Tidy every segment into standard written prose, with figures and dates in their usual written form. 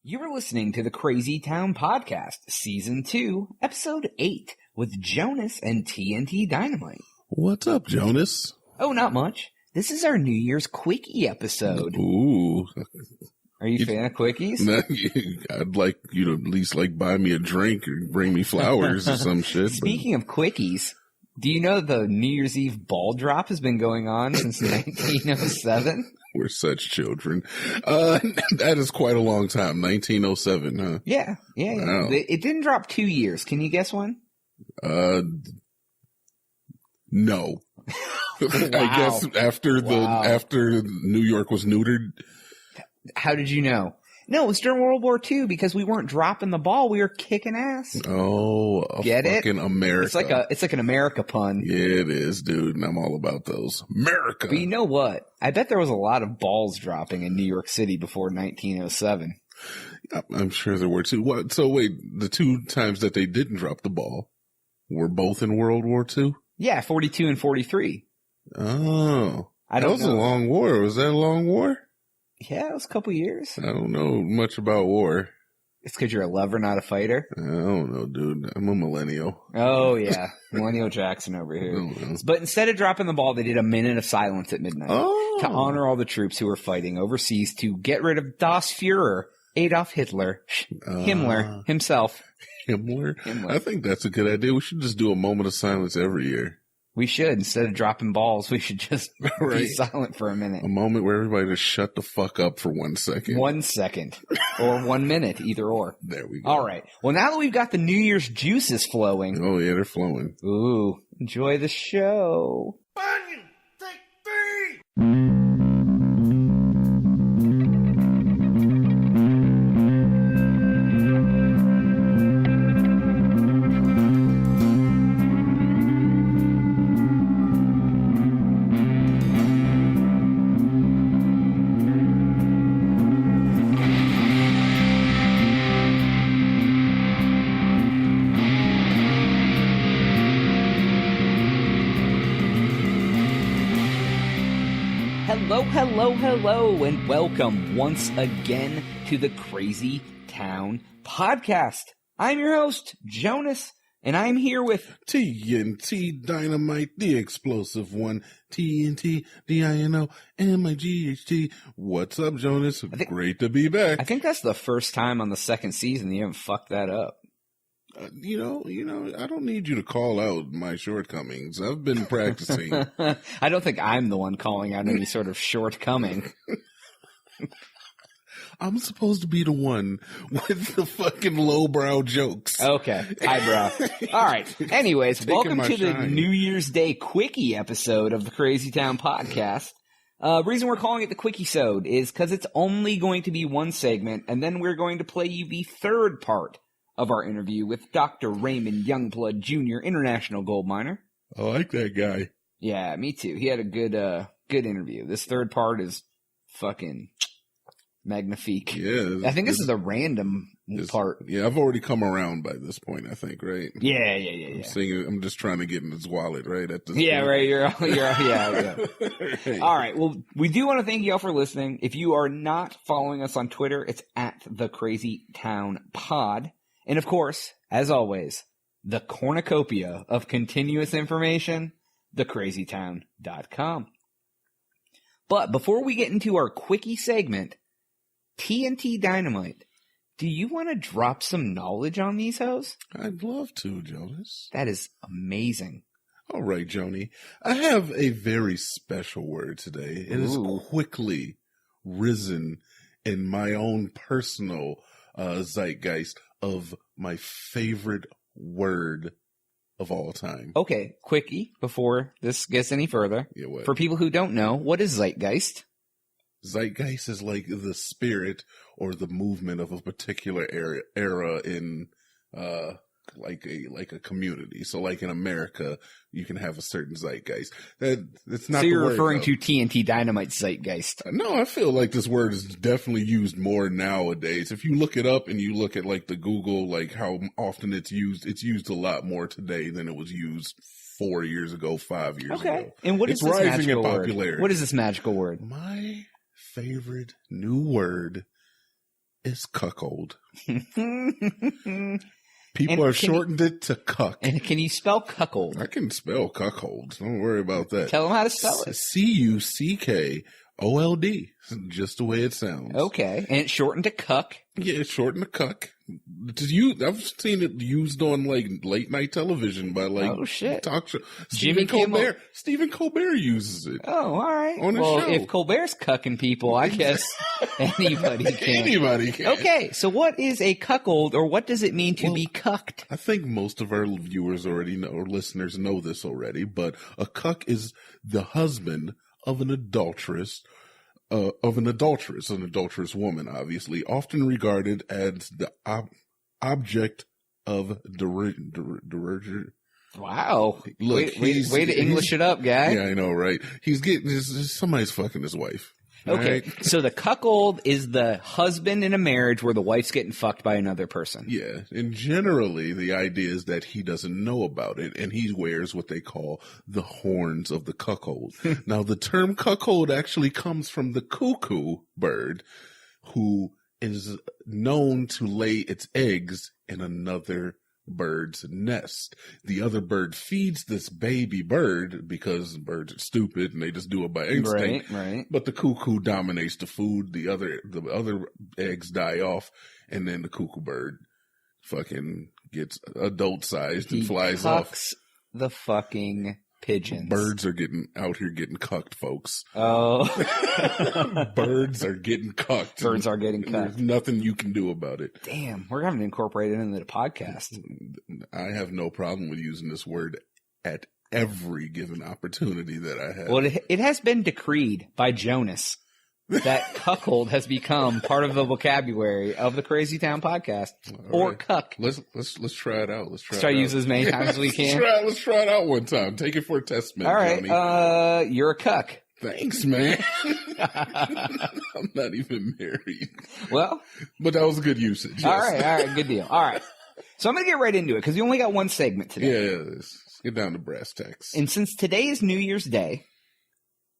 You're listening to the Crazy Town Podcast, Season 2, Episode 8, with Jonas and TNT Dynamite. What's up, Jonas? Oh, not much. This is our New Year's Quickie episode. Ooh. Are you a fan of Quickies? I'd like you to at least buy me a drink or bring me flowers or some shit. Speaking of Quickies, do you know the New Year's Eve ball drop has been going on since 1907? We're such children. That is quite a long time. 1907, huh? Yeah. Wow. It didn't drop 2 years. Can you guess when? No. Wow. I guess after New York was neutered. How did you know? No, it was during World War II because we weren't dropping the ball. We were kicking ass. Oh, Get fucking it? America. It's like an America pun. Yeah, it is, dude. And I'm all about those. America. But you know what? I bet there was a lot of balls dropping in New York City before 1907. I'm sure there were too. What? So wait, the two times that they didn't drop the ball were both in World War II? Yeah, 42 and 43. Oh. That was a long war. Was that a long war? Yeah, it was a couple years. I don't know much about war. It's because you're a lover, not a fighter? I don't know, dude. I'm a millennial. Oh, yeah. Millennial Jackson over here. But instead of dropping the ball, they did a minute of silence at midnight to honor all the troops who were fighting overseas to get rid of Das Führer, Adolf Hitler, Himmler himself. Himmler? I think that's a good idea. We should just do a moment of silence every year. We should. Instead of dropping balls, we should just be silent for a minute. A moment where everybody just shut the fuck up for 1 second. 1 second. Or 1 minute, either or. There we go. All right. Well, now that we've got the New Year's juices flowing. Oh, yeah, they're flowing. Ooh, enjoy the show. 1, 2, 3. Hello, and welcome once again to the Crazy Town Podcast. I'm your host, Jonas, and I'm here with TNT Dynamite, the explosive one. TNT, DINOMIGHT. What's up, Jonas? Great to be back. I think that's the first time on the second season you haven't fucked that up. You know, I don't need you to call out my shortcomings. I've been practicing. I don't think I'm the one calling out any sort of shortcoming. I'm supposed to be the one with the fucking lowbrow jokes. Okay, highbrow. All right. Anyways, welcome to the New Year's Day Quickie episode of the Crazy Town Podcast. Reason we're calling it the Quickiesode is because it's only going to be one segment, and then we're going to play you the third part of our interview with Dr. Raymond Youngblood Jr., international gold miner. I like that guy. Yeah, me too. He had a good interview. This third part is fucking magnifique. Yeah. I think this is a random part. Yeah, I've already come around by this point, I think, right? Yeah. I'm just trying to get in his wallet, right? At this point. Right. Yeah. Right. All right. Well, we do want to thank you all for listening. If you are not following us on Twitter, it's at the Crazy Town Pod. And of course, as always, the cornucopia of continuous information, thecrazytown.com. But before we get into our quickie segment, TNT Dynamite, do you want to drop some knowledge on these hoes? I'd love to, Jonas. That is amazing. All right, Joni. I have a very special word today. It has quickly risen in my own personal zeitgeist of my favorite word of all time. Okay, quickie, before this gets any further. Yeah, what? For people who don't know, what is zeitgeist? Zeitgeist is like the spirit or the movement of a particular era in like a community. So like in America, you can have a certain zeitgeist. It's not. So you're the referring word, to TNT Dynamite's zeitgeist. No, I feel like this word is definitely used more nowadays. If you look it up and you look at like the Google, like how often it's used a lot more today than it was used 4 years ago, 5 years ago. Okay. And what is it's this rising magical in word? popularity. What is this magical word? My favorite new word is cuckold. People have shortened it to cuck. And can you spell cuckold? I can spell cuckold. Don't worry about that. Tell them how to spell it. Cuckold. Just the way it sounds. Okay. And it's shortened to cuck. Yeah, it's shortened to cuck. I've seen it used on like late night television by like talk show. Jimmy Kimmel. Stephen Colbert uses it. Oh, all right. On his show. If Colbert's cucking people, I guess anybody can. Anybody can. Okay, so what is a cuckold, or what does it mean to be cucked? I think most of our viewers already know, or listeners know this already, but a cuck is the husband of an adulteress. An adulterous woman, obviously, often regarded as the object of derision. Wow. Look, way to English it up, guy. Yeah, I know, right? Somebody's fucking his wife. Okay, right? So the cuckold is the husband in a marriage where the wife's getting fucked by another person. Yeah, and generally the idea is that he doesn't know about it, and he wears what they call the horns of the cuckold. Now, the term cuckold actually comes from the cuckoo bird, who is known to lay its eggs in another bird's nest. The other bird feeds this baby bird because birds are stupid and they just do it by instinct. Right. But the cuckoo dominates the food. The other eggs die off, and then the cuckoo bird fucking gets adult sized and flies off. The fucking pigeons. Birds are out here getting cucked, folks. Oh. Birds are getting cucked. Birds are getting cucked. There's nothing you can do about it. Damn, we're having to incorporate it into the podcast. I have no problem with using this word at every given opportunity that I have. Well, it has been decreed by Jonas that cuckold has become part of the vocabulary of the Crazy Town podcast. All right. Cuck. Let's try it out. Let's try to use as many times as we can. Let's try it out one time. Take it for a test, man. All right. Johnny. You're a cuck. Thanks, man. I'm not even married. Well, but that was a good usage. Yes. All right. Good deal. All right. So I'm going to get right into it because we only got one segment today. Yeah. Let's get down to brass tacks. And since today is New Year's Day,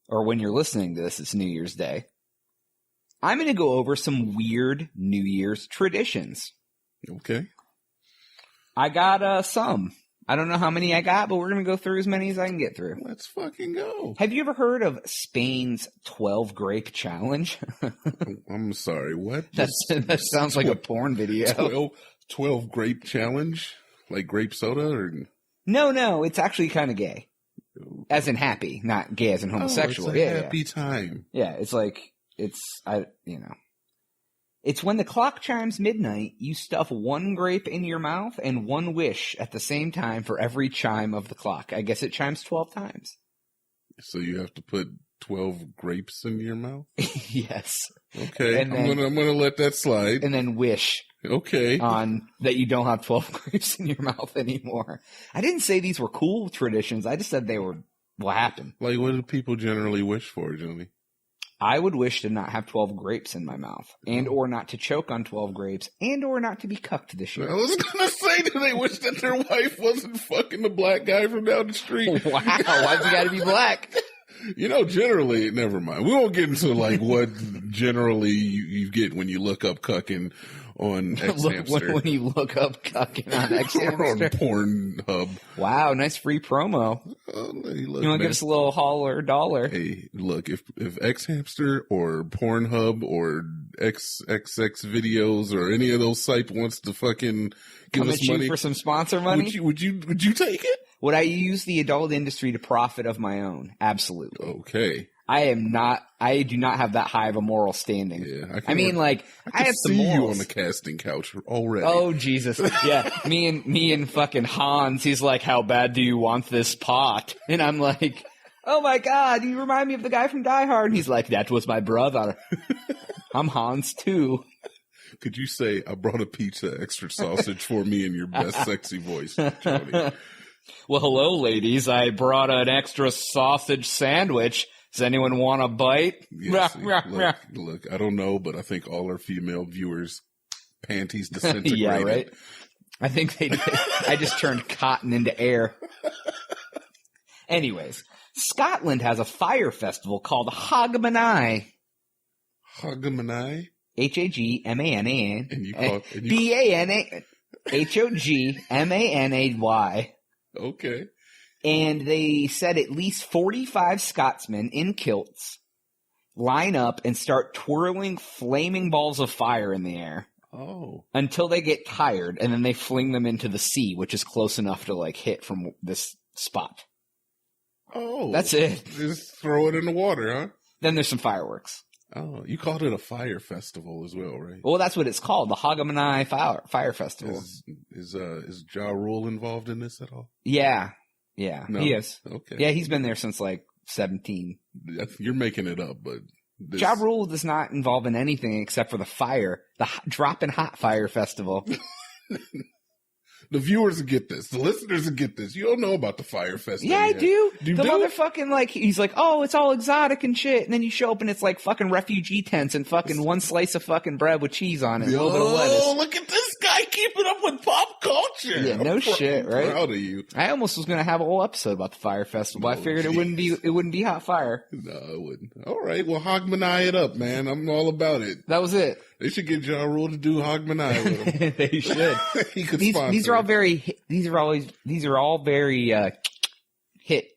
or when you're listening to this, it's New Year's Day, I'm going to go over some weird New Year's traditions. Okay. I got some. I don't know how many I got, but we're going to go through as many as I can get through. Let's fucking go. Have you ever heard of Spain's 12 grape challenge? I'm sorry, what? That sounds like a porn video. 12 grape challenge? Like grape soda? Or No, it's actually kind of gay. As in happy, not gay as in homosexual. It's a happy time. Yeah, it's like... It's when the clock chimes midnight, you stuff one grape in your mouth and one wish at the same time for every chime of the clock. I guess it chimes 12 times. So you have to put 12 grapes in your mouth? Yes. Okay, I'm gonna let that slide. And then wish. Okay. On that you don't have 12 grapes in your mouth anymore. I didn't say these were cool traditions. I just said they were what happened. Like, what do people generally wish for, Johnny? I would wish to not have 12 grapes in my mouth, and or not to choke on 12 grapes, and or not to be cucked this year. I was going to say, do they wish that their wife wasn't fucking the black guy from down the street? Wow, why's he got to be black? You know, generally, never mind. We won't get into, like, what generally you get when you look up cucking on X-Hamster. When you look up cucking on X-Hamster? Or on Pornhub. Wow, nice free promo. Hey, look, you want to give us a little holler dollar? Hey, look, if X-Hamster or Pornhub or XXX videos or any of those sites wants to fucking give us money for some sponsor money, would you take it? Would I use the adult industry to profit of my own? Absolutely. Okay. I do not have that high of a moral standing. Yeah, I mean, like, I have some morals. You on the casting couch already. Oh, Jesus. Yeah. me and fucking Hans, he's like, how bad do you want this pot? And I'm like, oh my God, you remind me of the guy from Die Hard. And he's like, that was my brother. I'm Hans too. Could you say, I brought a pizza, extra sausage for me in your best sexy voice, Johnny? Well, hello, ladies. I brought an extra sausage sandwich. Does anyone want a bite? Yes, look, I don't know, but I think all our female viewers' panties disintegrated. Yeah, right? I think they did. I just turned cotton into air. Anyways, Scotland has a fire festival called Hogmanay. Hogmanay? Hagmana And you call Hogmanay. Okay. And they said at least 45 Scotsmen in kilts line up and start twirling flaming balls of fire in the air. Oh. Until they get tired, and then they fling them into the sea, which is close enough to, like, hit from this spot. Oh. That's it. Just throw it in the water, huh? Then there's some fireworks. Oh, you called it a fire festival as well, right? Well, that's what it's called, the Hogmanay Fire Festival. Is Ja Rule involved in this at all? Yeah, No? he is. Okay. Yeah, he's been there since, like, 17. You're making it up, but... Ja Rule does not involve in anything except for the fire, the Droppin' Hot Fire Festival. The viewers will get this. The listeners will get this. You don't know about the fire festival. Yeah, I do. You the do? motherfucking, like, he's like, oh, it's all exotic and shit. And then you show up and it's like fucking refugee tents and fucking one slice of fucking bread with cheese on it. And a little bit of lettuce. Oh, look at this guy keeping up with pop culture. Yeah, no shit, right? I'm proud of you. I almost was going to have a whole episode about the fire festival. I figured it wouldn't be hot fire. No, it wouldn't. All right. Well, Hogmanay it up, man. I'm all about it. That was it. They should get Ja Rule to do Hogmanay with them. They should. He could These sponsor are all it. very, these are all very, hit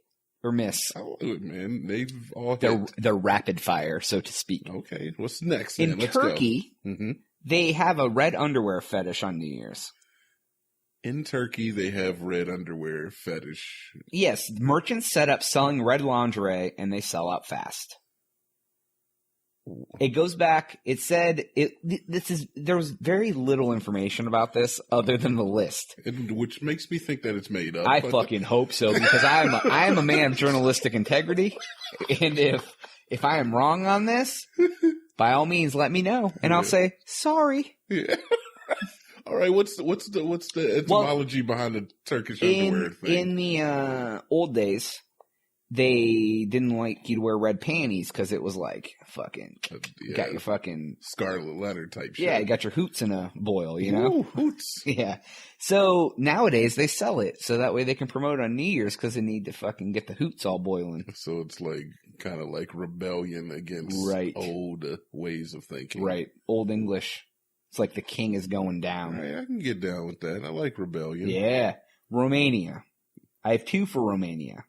or miss. I love it, man. They've all hit. They're rapid fire, so to speak. Okay. What's next, In man? Let's Turkey, go. Mm-hmm. they have a red underwear fetish on New Year's. In Turkey, they have red underwear fetish. Yes, merchants set up selling red lingerie, and they sell out fast. It goes back. It said there was very little information about this other than the list, Which makes me think that it's made up. I fucking hope so, because I am a man of journalistic integrity, and if I am wrong on this, by all means let me know, and I'll say sorry. Yeah. All right. What's the etymology behind the Turkish underwear thing? In the old days, they didn't like you to wear red panties because it was like fucking got your fucking Scarlet Letter type shit. Yeah, you got your hoots in a boil, you know? Ooh, hoots. Yeah. So nowadays they sell it so that way they can promote it on New Year's because they need to fucking get the hoots all boiling. So it's like kind of like rebellion against old ways of thinking. Right. Old English. It's like the king is going down. Right, I can get down with that. I like rebellion. Yeah. Romania. I have 2 for Romania.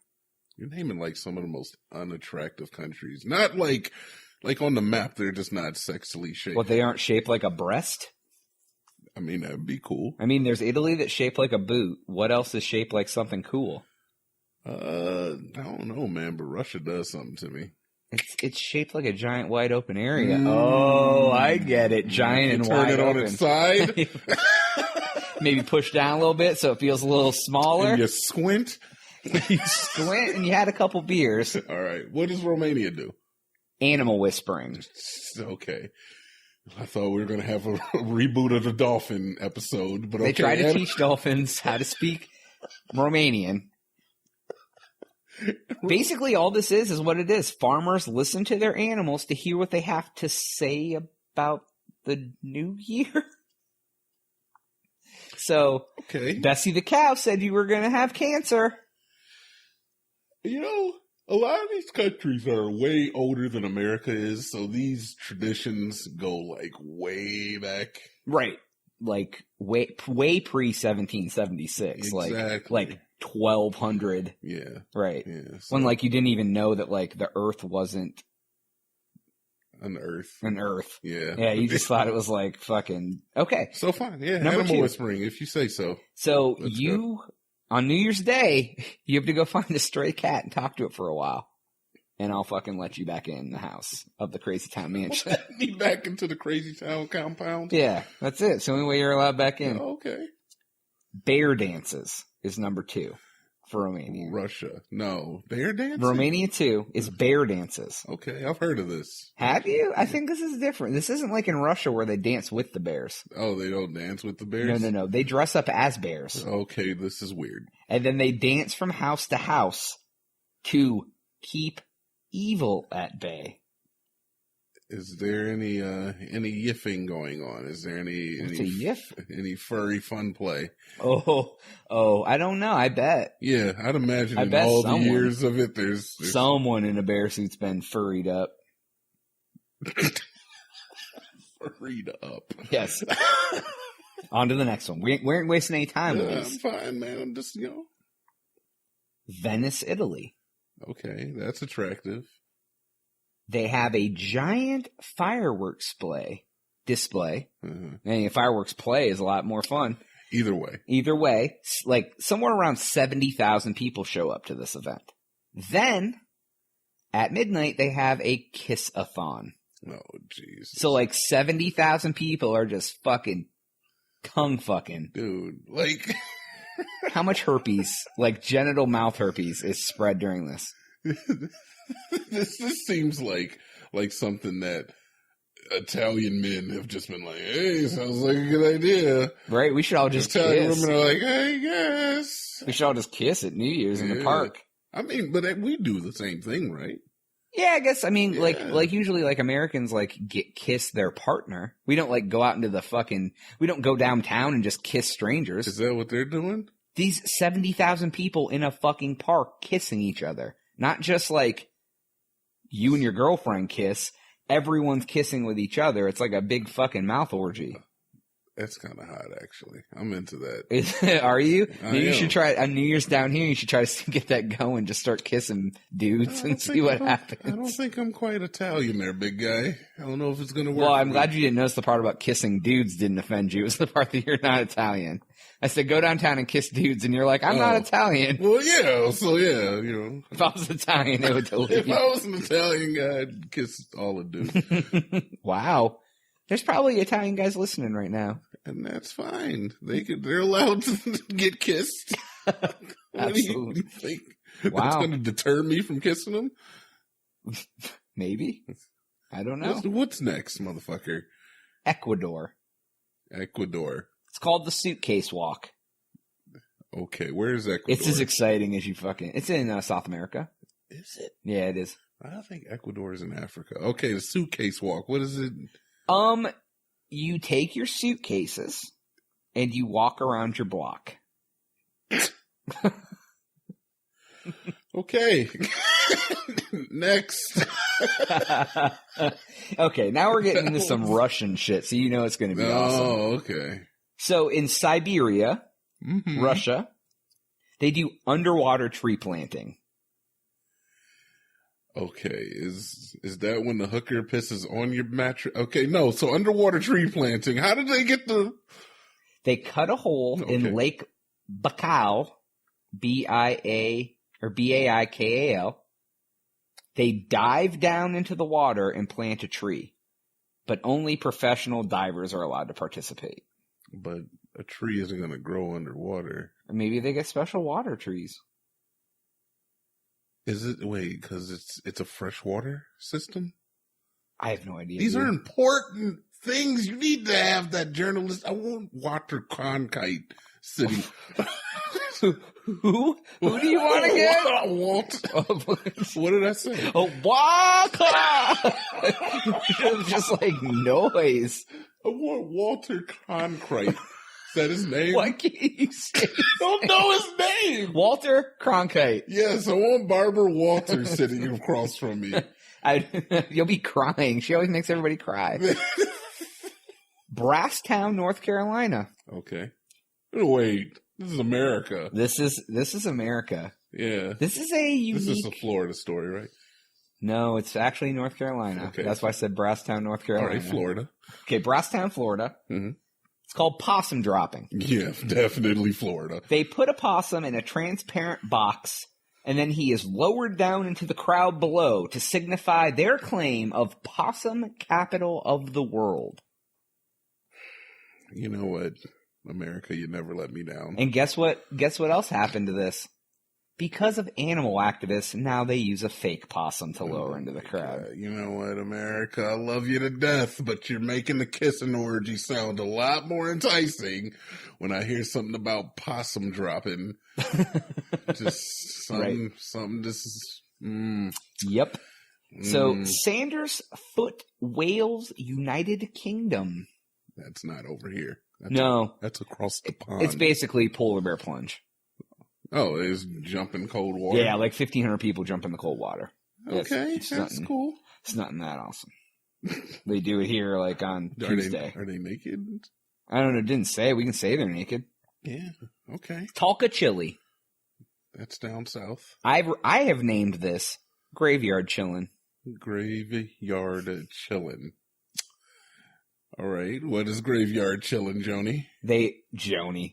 You're naming like some of the most unattractive countries. Not like on the map, they're just not sexily shaped. What, they aren't shaped like a breast? I mean, that'd be cool. I mean, there's Italy that's shaped like a boot. What else is shaped like something cool? I don't know, man, but Russia does something to me. It's shaped like a giant wide open area. Oh, I get it. Giant and wide open. Turn it on its side. Maybe push down a little bit so it feels a little smaller. And you squint. You squint and you had a couple beers. All right. What does Romania do? Animal whispering. Okay. I thought we were going to have a reboot of the dolphin episode, but They try to teach dolphins how to speak Romanian. Basically, all this is what it is. Farmers listen to their animals to hear what they have to say about the new year. So, okay. Bessie the cow said you were going to have cancer. You know, a lot of these countries are way older than America is, so these traditions go like way back. Right. Like way pre-1776. Exactly. Like 1200. Yeah. Right. Yeah. When like you didn't even know that like the earth wasn't an earth. Yeah. Yeah, you just thought it was like fucking okay. So fine. Yeah. Number Animal 2. whispering, if you say so. So Let's you go. On New Year's Day, you have to go find a stray cat and talk to it for a while. And I'll fucking let you back in the house of the Crazy Town Mansion. Let me back into the Crazy Town compound? Yeah, that's it. It's the only way you're allowed back in. Okay. Bear dances is number 2 for Romania. Russia. No. Bear dancing? Romania 2 is bear dances. Okay, I've heard of this. Have you? I think this is different. This isn't like in Russia where they dance with the bears. Oh, they don't dance with the bears? No. They dress up as bears. Okay, this is weird. And then they dance from house to house to keep evil at bay. Is there any yiffing going on? Is there any What's a yiff? Any furry fun play? Oh, I don't know. I bet. Yeah, I'd imagine I in bet all someone- the years of it, there's Someone in a bear suit's been furried up. Read up. Yes. On to the next one. We aren't wasting any time with this. I'm fine, man. I'm just, Venice, Italy. Okay, that's attractive. They have a giant fireworks display. Mm-hmm. And a fireworks play is a lot more fun. Either way, like somewhere around 70,000 people show up to this event. Then, at midnight, they have a kiss-a-thon. Oh, jeez. So, like, 70,000 people are just fucking tongue-fucking. Dude, like... How much herpes, like genital mouth herpes, is spread during this? This seems like something that Italian men have just been like, hey, sounds like a good idea. Right? We should all just Italian kiss. women are like, hey, yes. We should all just kiss at New Year's in the park. I mean, but we do the same thing, right? Yeah, I guess. I mean, like usually, like Americans, like kiss their partner. We don't like go out into we don't go downtown and just kiss strangers. Is that what they're doing? These 70,000 people in a fucking park kissing each other. Not just like you and your girlfriend kiss. Everyone's kissing with each other. It's like a big fucking mouth orgy. That's kind of hot, actually. I'm into that. Are you? Maybe you am. should try on New Year's down here. You should try to get that going. Just start kissing dudes and see what happens. I don't think I'm quite Italian there, big guy. I don't know if it's going to work. Well, I'm glad you didn't notice the part about kissing dudes didn't offend you. It was the part that you're not Italian. I said, go downtown and kiss dudes, and you're like, I'm not Italian. Well, yeah, so yeah, If I was Italian, it would totally If I was an Italian guy, I'd kiss all the dudes. Wow. There's probably Italian guys listening right now. And that's fine. They're allowed to get kissed. What do you think? Wow. That's going to deter me from kissing them? Maybe. I don't know. What's next, motherfucker? Ecuador. It's called the suitcase walk. Okay, where is Ecuador? It's as exciting as you fucking... It's in South America. Is it? Yeah, it is. I think Ecuador is in Africa. Okay, the suitcase walk. What is it? You take your suitcases and you walk around your block. Okay. Next. Okay, now we're getting into some Russian shit, so you know it's going to be awesome. Oh, okay. So in Siberia, Russia, they do underwater tree planting. Okay, is that when the hooker pisses on your mattress? Okay, no. So underwater tree planting. How did they get the? They cut a hole in Lake Baikal, Baikal. They dive down into the water and plant a tree, but only professional divers are allowed to participate. But a tree isn't going to grow underwater. Or maybe they get special water trees. Is it? Wait, because it's a freshwater system? I have no idea. These are important things. You need to have that journalist. I want Walter Cronkite sitting. Who do you want to get? I want. What did I say? Oh, Waka! It was just like noise. I want Walter Cronkite. Is that his name? What can you say? I don't know his name. Walter Cronkite. Yes, I want Barbara Walters sitting across from me. You'll be crying. She always makes everybody cry. Brasstown, North Carolina. Okay. Wait, this is America. This is America. Yeah. This is a unique... This is a Florida story, right? No, it's actually North Carolina. Okay. That's why I said Brasstown, North Carolina. All right, Florida. Okay, Brasstown, Florida. Mm-hmm. It's called possum dropping. Yeah, definitely Florida. They put a possum in a transparent box, and then he is lowered down into the crowd below to signify their claim of possum capital of the world. You know what, America, you never let me down. And guess what? Guess what else happened to this? Because of animal activists, now they use a fake possum to lower into the crowd. God. You know what, America? I love you to death, but you're making the kissing orgy sound a lot more enticing when I hear something about possum dropping. Just something, Yep. So, Sanders Foot, Wales, United Kingdom. That's not over here. That's across the pond. It's basically polar bear plunge. Oh, it's jumping cold water? Yeah, like 1,500 people jump in the cold water. Okay, that's cool. It's nothing that awesome. They do it here, like, on Tuesday. Are they naked? I don't know. It didn't say. We can say they're naked. Yeah. Okay. Talca chili. That's down south. I have named this Graveyard Chillin'. Graveyard Chillin'. All right. What is Graveyard Chillin', Joni? Joni.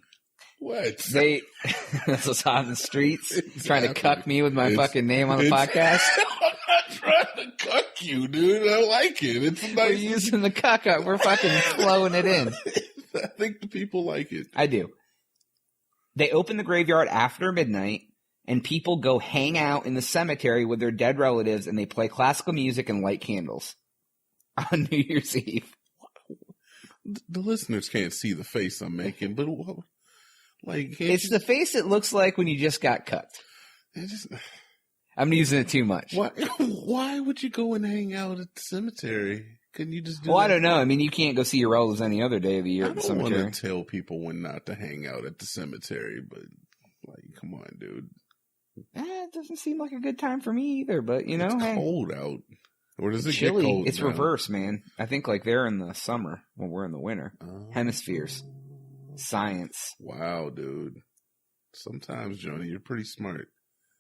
What? That's what's hot in the streets. Exactly. Trying to cuck me with my fucking name on the podcast. I'm not trying to cuck you, dude. I like it. It's nice. We're using the cuck up. We're fucking flowing it in. I think the people like it. I do. They open the graveyard after midnight, and people go hang out in the cemetery with their dead relatives, and they play classical music and light candles on New Year's Eve. The listeners can't see the face I'm making, but it's the face it looks like when you just got cut. I'm using it too much. Why would you go and hang out at the cemetery? Couldn't you just do Well, that? I don't know. I mean, you can't go see your relatives any other day of the year at the cemetery. I don't want to tell people when not to hang out at the cemetery, but, come on, dude. It doesn't seem like a good time for me either, but, it's cold out. Or does it chilly. Get cold It's now? Reverse, man. I think, they're in the summer when we're in the winter. Hemispheres. Science. Wow, dude. Sometimes, Joni, you're pretty smart.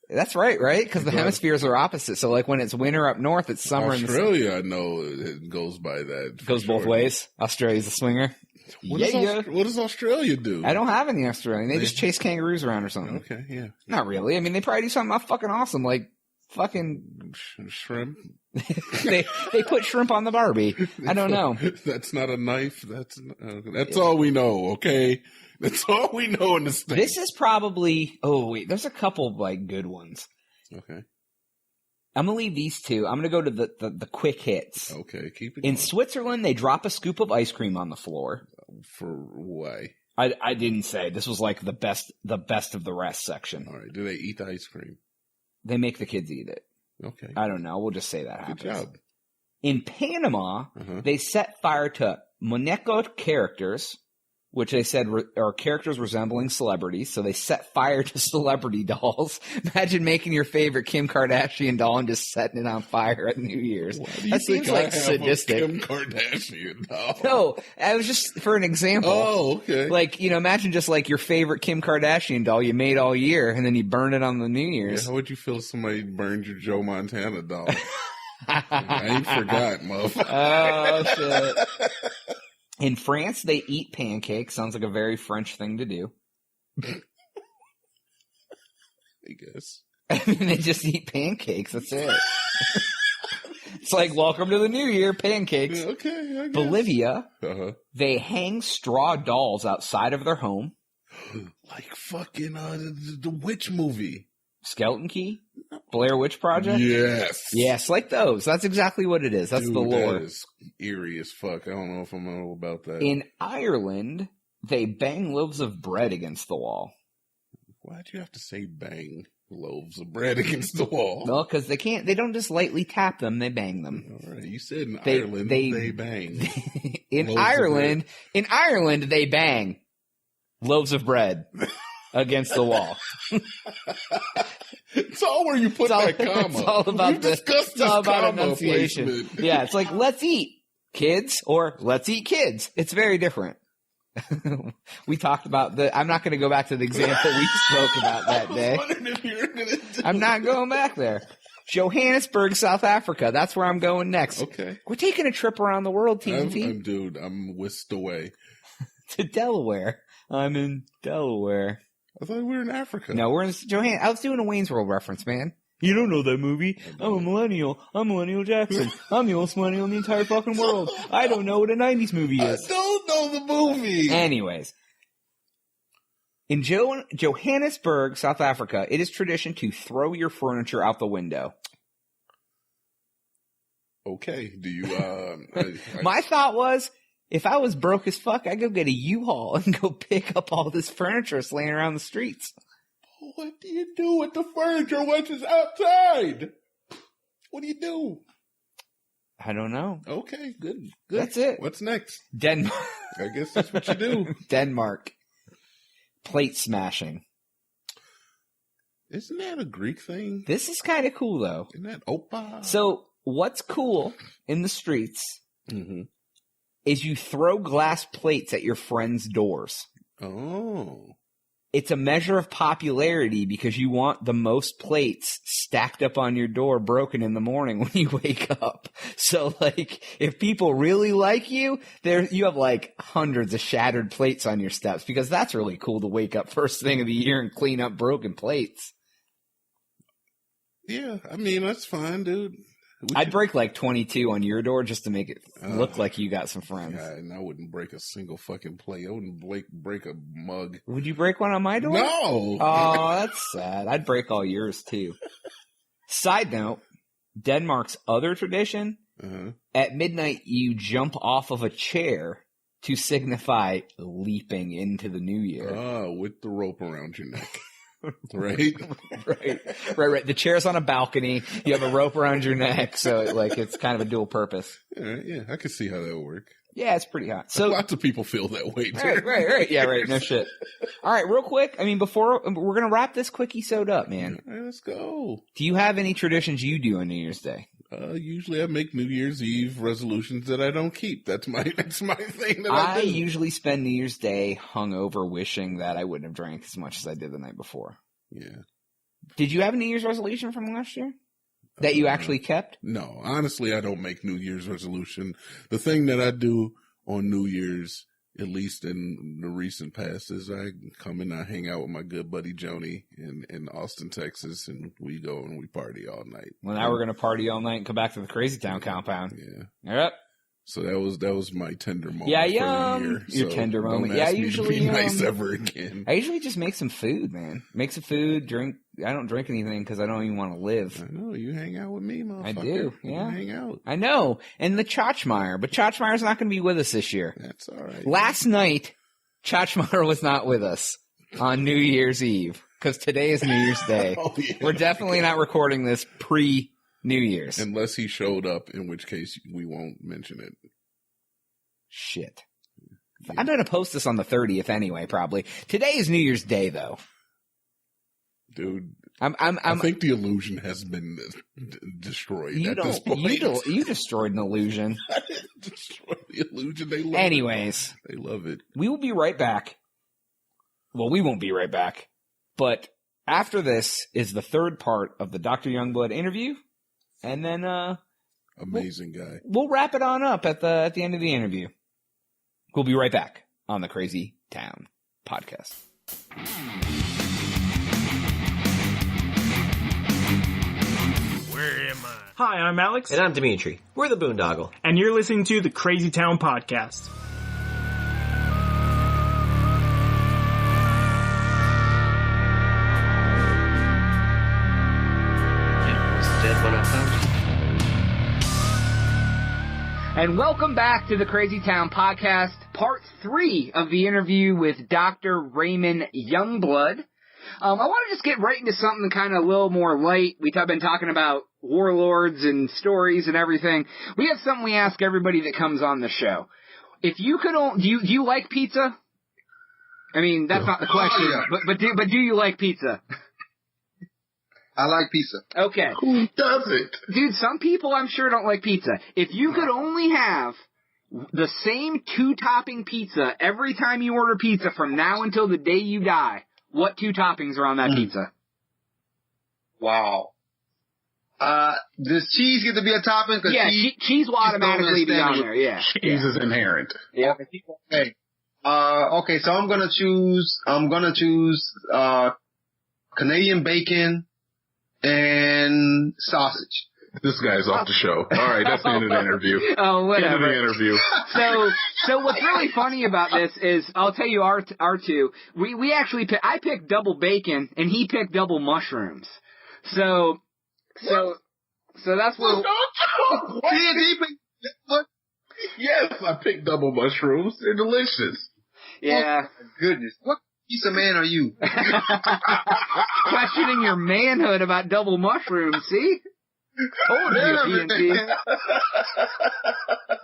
That's right? Because the hemispheres are opposite. So, when it's winter up north, it's summer in the Australia, I know it goes by that. It goes both ways. Australia's a swinger. What does Australia do? I don't have any Australian. They just chase kangaroos around or something. Okay, yeah. Not really. I mean, they probably do something fucking awesome, like fucking shrimp. they put shrimp on the Barbie. I don't know. That's not a knife. That's all we know. Okay, that's all we know in the States. This is probably. Oh wait, there's a couple good ones. Okay. I'm gonna leave these two. I'm gonna go to the quick hits. Okay, keep it in going. Switzerland, they drop a scoop of ice cream on the floor. For why? I didn't say. This was the best of the rest section. All right. Do they eat the ice cream? They make the kids eat it. Okay. I don't know. We'll just say that happens. Good job. In Panama, they set fire to muñeco characters, which they said are characters resembling celebrities. So they set fire to celebrity dolls. Imagine making your favorite Kim Kardashian doll and just setting it on fire at New Year's. That seems sadistic. Kim Kardashian doll. No, I was just for an example. Oh, okay. Imagine just your favorite Kim Kardashian doll you made all year, and then you burn it on the New Year's. Yeah, how would you feel if somebody burned your Joe Montana doll? I ain't forgot, motherfucker. Oh, shit. In France, they eat pancakes. Sounds like a very French thing to do. I guess. They just eat pancakes. That's it. It's welcome to the new year, pancakes. Yeah, okay, I guess. Bolivia, they hang straw dolls outside of their home. Like fucking the witch movie. Skeleton Key? Blair Witch Project? Yes. Yes, like those. That's exactly what it is. That's the lore. That is eerie as fuck. I don't know if I'm know about that. In Ireland, they bang loaves of bread against the wall. Why'd you have to say bang loaves of bread against the wall? No, because they don't just lightly tap them, they bang them. All right. You said in Ireland they bang. In Ireland, they bang loaves of bread against the wall. It's all where you put that comma. It's all about it's all about enunciation. Placement. Yeah, it's let's eat kids or let's eat kids. It's very different. We talked about I'm not going to go back to the example we spoke about that day. I'm not going back there. Johannesburg, South Africa. That's where I'm going next. Okay. We're taking a trip around the world, TNT. Dude, I'm whisked away. To Delaware. I'm in Delaware. I thought we were in Africa. No, we're in Johannesburg. I was doing a Wayne's World reference, man. You don't know that movie. I'm a millennial. I'm Millennial Jackson. I'm the oldest millennial in the entire fucking world. I don't know what a 90s movie is. I don't know the movie. Anyways. In Johannesburg, South Africa, it is tradition to throw your furniture out the window. Okay. Do you, My thought was, if I was broke as fuck, I'd go get a U-Haul and go pick up all this furniture that's laying around the streets. What do you do with the furniture once it's outside? What do you do? I don't know. Okay, good. That's it. What's next? Denmark. I guess that's what you do. Denmark. Plate smashing. Isn't that a Greek thing? This is kind of cool, though. Isn't that Opa? So, what's cool in the streets Mm-hmm. is you throw glass plates at your friends' doors. Oh. It's a measure of popularity because you want the most plates stacked up on your door broken in the morning when you wake up. So, like, if people really like you, you have, like, hundreds of shattered plates on your steps because that's really cool to wake up first thing of the year and clean up broken plates. Yeah, I mean, that's fine, dude. I'd break like 22 on your door just to make it look like you got some friends. Yeah, and I wouldn't break a single fucking plate. I wouldn't break a mug. Would you break one on my door? No! Oh, that's sad. I'd break all yours too. Side note, Denmark's other tradition, at midnight you jump off of a chair to signify leaping into the new year. Oh, with the rope around your neck. Right? Right. The chair's on a balcony. You have a rope around your neck, so it's kind of a dual purpose. Yeah, I can see how that would work. Yeah, it's pretty hot. So lots of people feel that way too. Right. Yeah, right. No shit. All right, real quick. I mean, before we're gonna wrap this Quickiesode up, man. All right, let's go. Do you have any traditions you do on New Year's Day? Usually I make New Year's Eve resolutions that I don't keep. That's my thing that I do. I usually spend New Year's Day hungover wishing that I wouldn't have drank as much as I did the night before. Yeah. Did you have a New Year's resolution from last year that you actually kept? No, honestly, I don't make New Year's resolution. The thing that I do on New Year's, at least in the recent past, is I come and I hang out with my good buddy Joni in Austin, Texas, and we go and we party all night. Well, now we're going to party all night and come back to the Crazy Town compound. Yeah. Yep. So that was my tender moment. Yeah, for the year. Your tender moment. Don't Yeah, ask me usually to be nice ever again. I usually just make some food, man. Make some food, drink. I don't drink anything because I don't even want to live. I know you hang out with me, motherfucker. I do. Yeah, you hang out. I know. And the Chachmeyer, but Chachmeyer's not going to be with us this year. That's all right. Last night, Chachmeyer was not with us on New Year's Eve because today is New Year's Day. Oh, yeah. We're definitely not recording this pre-New Year's. Unless he showed up, in which case we won't mention it. Shit. Yeah. I'm going to post this on the 30th anyway, probably. Today is New Year's Day, though. Dude, I think the illusion has been destroyed this point. You destroyed an illusion. I didn't destroy the illusion. They love Anyways. it. They love it. We will be right back. Well, we won't be right back. But after this is the third part of the Dr. Youngblood interview. And then amazing guy. We'll wrap it on up at the end of the interview. We'll be right back on the Crazy Town Podcast. Where am I? Hi, I'm Alex. And I'm Dimitri. We're the Boondoggle. And you're listening to the Crazy Town Podcast. And welcome back to the Crazy Town Podcast, Part 3 of the interview with Dr. Raymond Youngblood. I want to just get right into something kind of a little more light. We've been talking about warlords and stories and everything. We have something we ask everybody that comes on the show. If you could, do you like pizza? I mean, that's not the question, but do you like pizza? I like pizza. Okay. Who doesn't? Dude, some people I'm sure don't like pizza. If you could only have the same 2-topping pizza every time you order pizza from now until the day you die, what 2 toppings are on that pizza? Wow. Does cheese get to be a topping? Yeah, cheese will automatically be on there, yeah. Cheese is inherent. Yeah. Okay. Okay, so I'm gonna choose Canadian bacon and sausage. This guy's off the show. All right, that's the end of the interview. Oh, whatever. End of the interview. So what's really funny about this is, I'll tell you our 2. We actually I picked double bacon and he picked double mushrooms. So that's what. Yes, I picked double mushrooms. They're delicious. Yeah. Oh, goodness. What piece of man are you? Questioning your manhood about double mushrooms, see? Told you, PNC.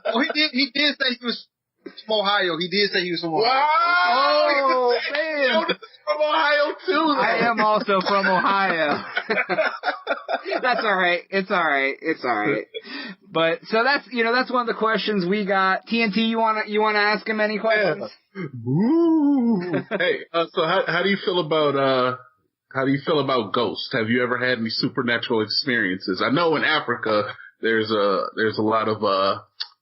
Oh, he did say he was from Ohio. He did say he was from Ohio. Wow. man. From Ohio too. I am also from Ohio. That's all right. It's all right. It's all right. But so that's one of the questions we got. TNT, you wanna ask him any questions? Yeah. Woo. Hey, so how do you feel about ghosts? Have you ever had any supernatural experiences? I know in Africa there's a lot of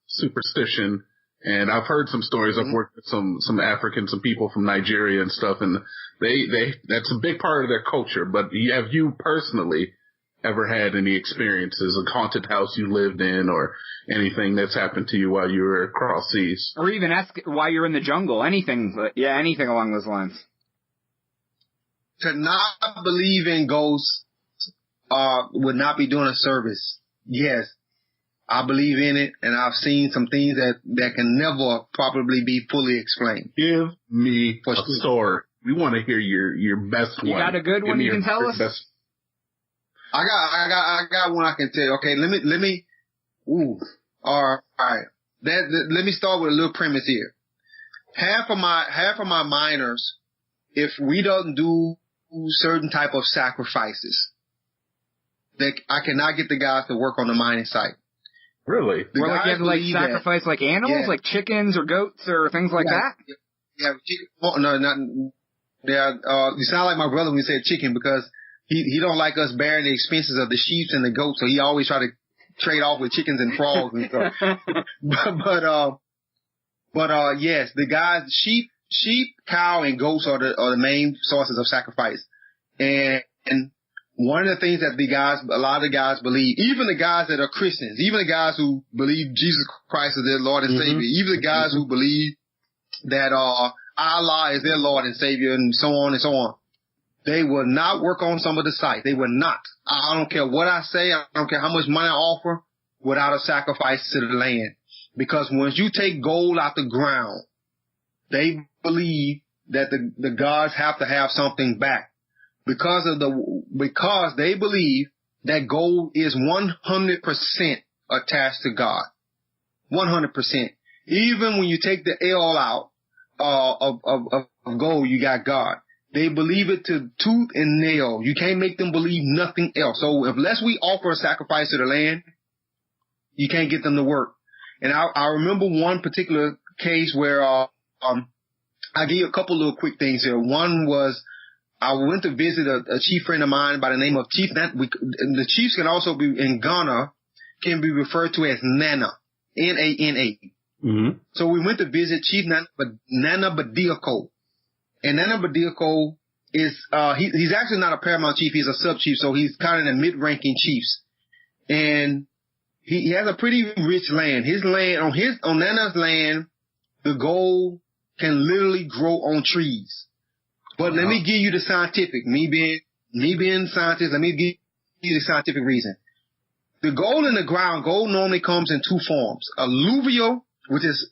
superstition, and I've heard some stories. I've worked with some Africans, some people from Nigeria and stuff, and they that's a big part of their culture. But have you personally ever had any experiences, a haunted house you lived in, or anything that's happened to you while you were across seas? Or even ask why you're in the jungle, anything along those lines. To not believe in ghosts would not be doing a service. Yes, I believe in it, and I've seen some things that can never probably be fully explained. Give me a story. We want to hear your best one. You got a good one you can tell us? I got one I can tell you. Okay, let me. All right. Let me start with a little premise here. Half of my miners, if we don't do certain type of sacrifices, I cannot get the guys to work on the mining site. Really? Or like you have to like sacrifice like animals, like chickens or goats or things like that? Yeah, chicken. No, not. Yeah, you sound like my brother when you said chicken, because he don't like us bearing the expenses of the sheep and the goats, so he always try to trade off with chickens and frogs and stuff. but yes, the guys, sheep, cow, and goats are the main sources of sacrifice. And one of the things that a lot of the guys believe, even the guys that are Christians, even the guys who believe Jesus Christ is their Lord and Savior, even the guys who believe that Allah is their Lord and Savior, and so on and so on, they will not work on some of the sites. They will not. I don't care what I say. I don't care how much money I offer, without a sacrifice to the land. Because once you take gold out the ground, they believe that the gods have to have something back. Because they believe that gold is 100% attached to God. 100%. Even when you take the L out of gold, you got God. They believe it to tooth and nail. You can't make them believe nothing else. So unless we offer a sacrifice to the land, you can't get them to work. And I remember one particular case where I'll give you a couple little quick things here. One was, I went to visit a chief friend of mine by the name of Chief Nana. The chiefs can also be, in Ghana, can be referred to as Nana. Nana. Mm-hmm. So we went to visit Chief Nana Badiako. And Nana Badiako is, he's actually not a paramount chief, he's a sub-chief, so he's kind of the mid-ranking chiefs. And he has a pretty rich land. His land, on Nana's land, the gold can literally grow on trees. But let me give you the scientific, me being scientist, let me give you the scientific reason. The gold in the ground, gold normally comes in two forms. Alluvial, which is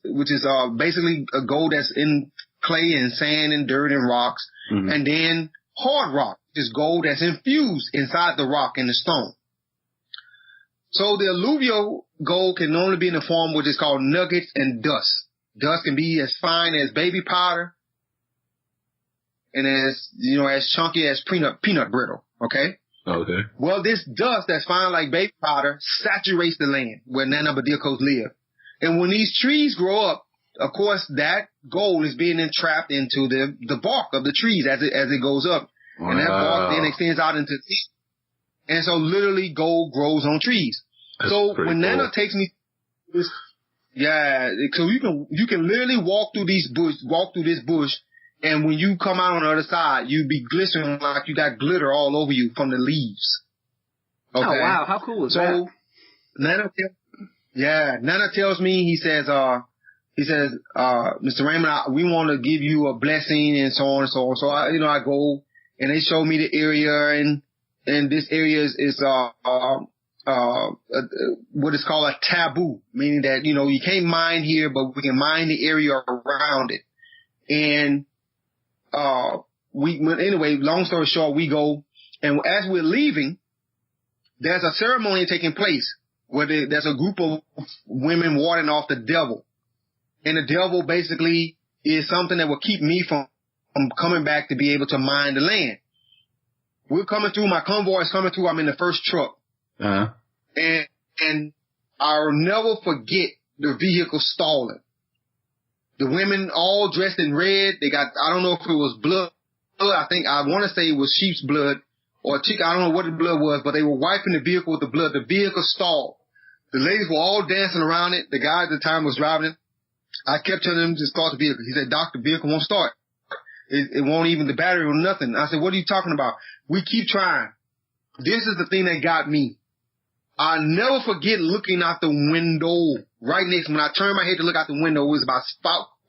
basically a gold that's in clay and sand and dirt and rocks. Mm-hmm. And then hard rock, which is gold that's infused inside the rock and the stone. So the alluvial gold can normally be in the form which is called nuggets and dust. Dust can be as fine as baby powder and as chunky as peanut brittle. Okay? Okay. Well, this dust that's fine like baby powder saturates the land where Nana Badiakos live. And when these trees grow up, of course, that gold is being entrapped into the bark of the trees as it goes up. Wow. And that bark then extends out into the sea. And so literally gold grows on trees. That's so when Nana takes me, so you can literally walk through this bush, and when you come out on the other side, you be glistening like you got glitter all over you from the leaves. Okay? Oh wow, how cool is that? Nana tells me, he says, Mr. Raymond, we want to give you a blessing and so on and so on. So I go and they show me the area, and this area is what is called a taboo, meaning that, you can't mine here, but we can mine the area around it. And, anyway, long story short, we go, and as we're leaving, there's a ceremony taking place where there's a group of women warding off the devil. And the devil basically is something that will keep me from coming back to be able to mine the land. We're coming through, my convoy is coming through, I'm in the first truck. Uh-huh. And I'll never forget the vehicle stalling. The women all dressed in red, they got, I don't know if it was blood, I want to say it was sheep's blood or chicken, I don't know what the blood was, but they were wiping the vehicle with the blood. The vehicle stalled. The ladies were all dancing around it. The guy at the time was driving it. I kept telling him to start the vehicle. He said, Doc, the vehicle won't start. It won't even, the battery or nothing. I said, what are you talking about? We keep trying. This is the thing that got me. I'll never forget looking out the window right next. When I turned my head to look out the window, it was about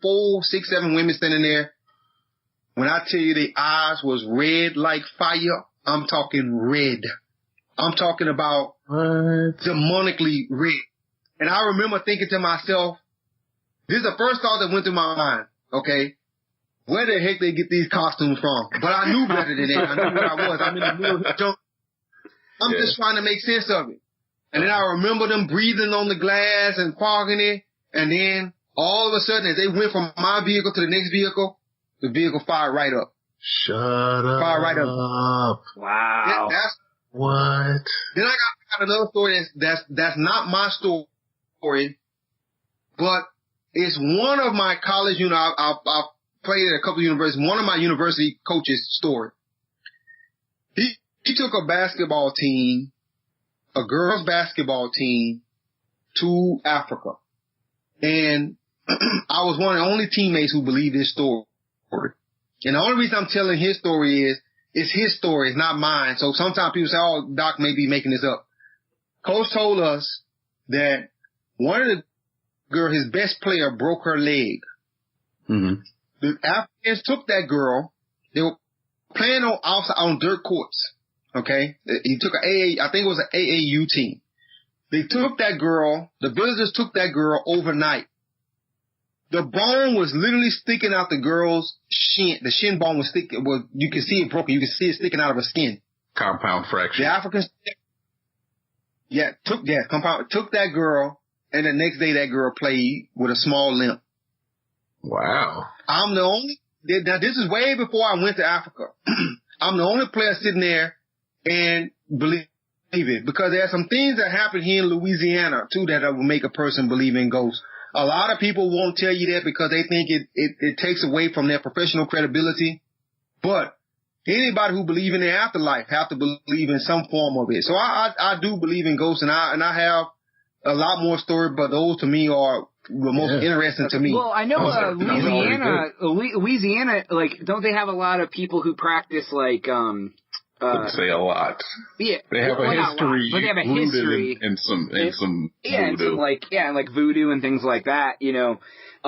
4, 6, 7 women standing there. When I tell you their eyes was red like fire, I'm talking red. I'm talking about demonically red. And I remember thinking to myself, this is the first thought that went through my mind, okay? Where the heck they get these costumes from? But I knew better than that. I knew what I was. I'm in the middle of the jungle. I'm just trying to make sense of it. And then I remember them breathing on the glass and fogging it. And then all of a sudden, as they went from my vehicle to the next vehicle, the vehicle fired right up. Shut up. Fired right up. Wow. What? Then I got another story that's not my story, but it's one of my college, I've played at a couple of universities, one of my university coaches' story. He took a basketball team, a girls' basketball team, to Africa. And I was one of the only teammates who believed his story. And the only reason I'm telling his story is, it's his story, it's not mine. So sometimes people say, oh, Doc may be making this up. Coach told us that one of the girl, his best player, broke her leg. Mm-hmm. The Africans took that girl. They were playing on dirt courts. Okay, he took I think it was an AAU team. They took that girl. The visitors took that girl overnight. The bone was literally sticking out the girl's shin. The shin bone was sticking. Well, you can see it broken. You can see it sticking out of her skin. Compound fracture. The Africans, took that girl. And the next day, that girl played with a small limp. Wow. I'm the only, now this is way before I went to Africa. I'm the only player sitting there and believe it. Because there are some things that happen here in Louisiana, too, that will make a person believe in ghosts. A lot of people won't tell you that because they think it takes away from their professional credibility. But anybody who believes in the afterlife have to believe in some form of it. So I do believe in ghosts, and I have a lot more story, but those to me are the most interesting to me. Well, I know Louisiana, like, don't they have a lot of people who practice, like, I'd say a lot. Yeah, they have a history, but they have a history in some voodoo. And like voodoo and things like that.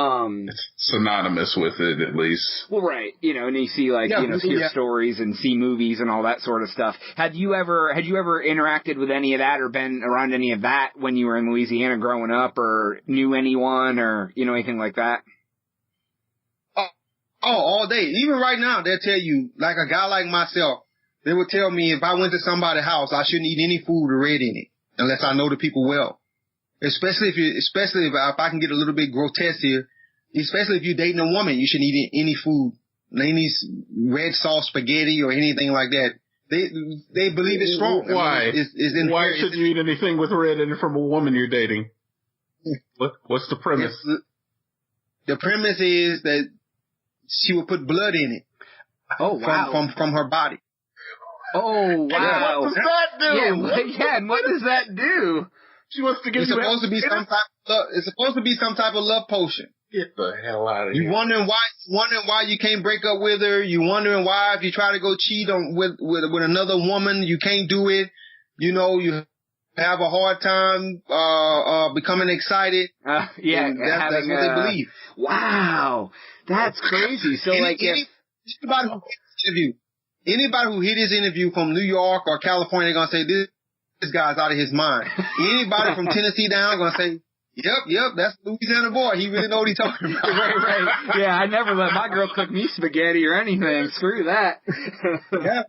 It's synonymous with it, at least. Well, right. And you see hear stories and see movies and all that sort of stuff. Had you ever interacted with any of that or been around any of that when you were in Louisiana growing up, or knew anyone, or anything like that? Oh, all day. Even right now, they'll tell you, like a guy like myself. They would tell me if I went to somebody's house, I shouldn't eat any food with red in it unless I know the people well. Especially if I can get a little bit grotesque here, especially if you're dating a woman, you shouldn't eat any food, any red sauce spaghetti or anything like that. They believe it's strong. Why? Why should you eat anything with red in it from a woman you're dating? What's the premise? The premise is that she would put blood in it. Oh, wow. From her body. Oh, wow. What does that do? Yeah, and what does that do? She wants to give it's supposed to be some type of love potion. Get the hell out of here. You wondering why you can't break up with her. You wondering why if you try to go cheat with another woman, you can't do it. You have a hard time becoming excited. That's what they believe. Wow, that's crazy. So anybody who hear this interview from New York or California, they're gonna say this guy's out of his mind. Anybody from Tennessee down gonna say, Yep, that's Louisiana boy. He really know what he's talking about. Right. Yeah, I never let my girl cook me spaghetti or anything. Screw that.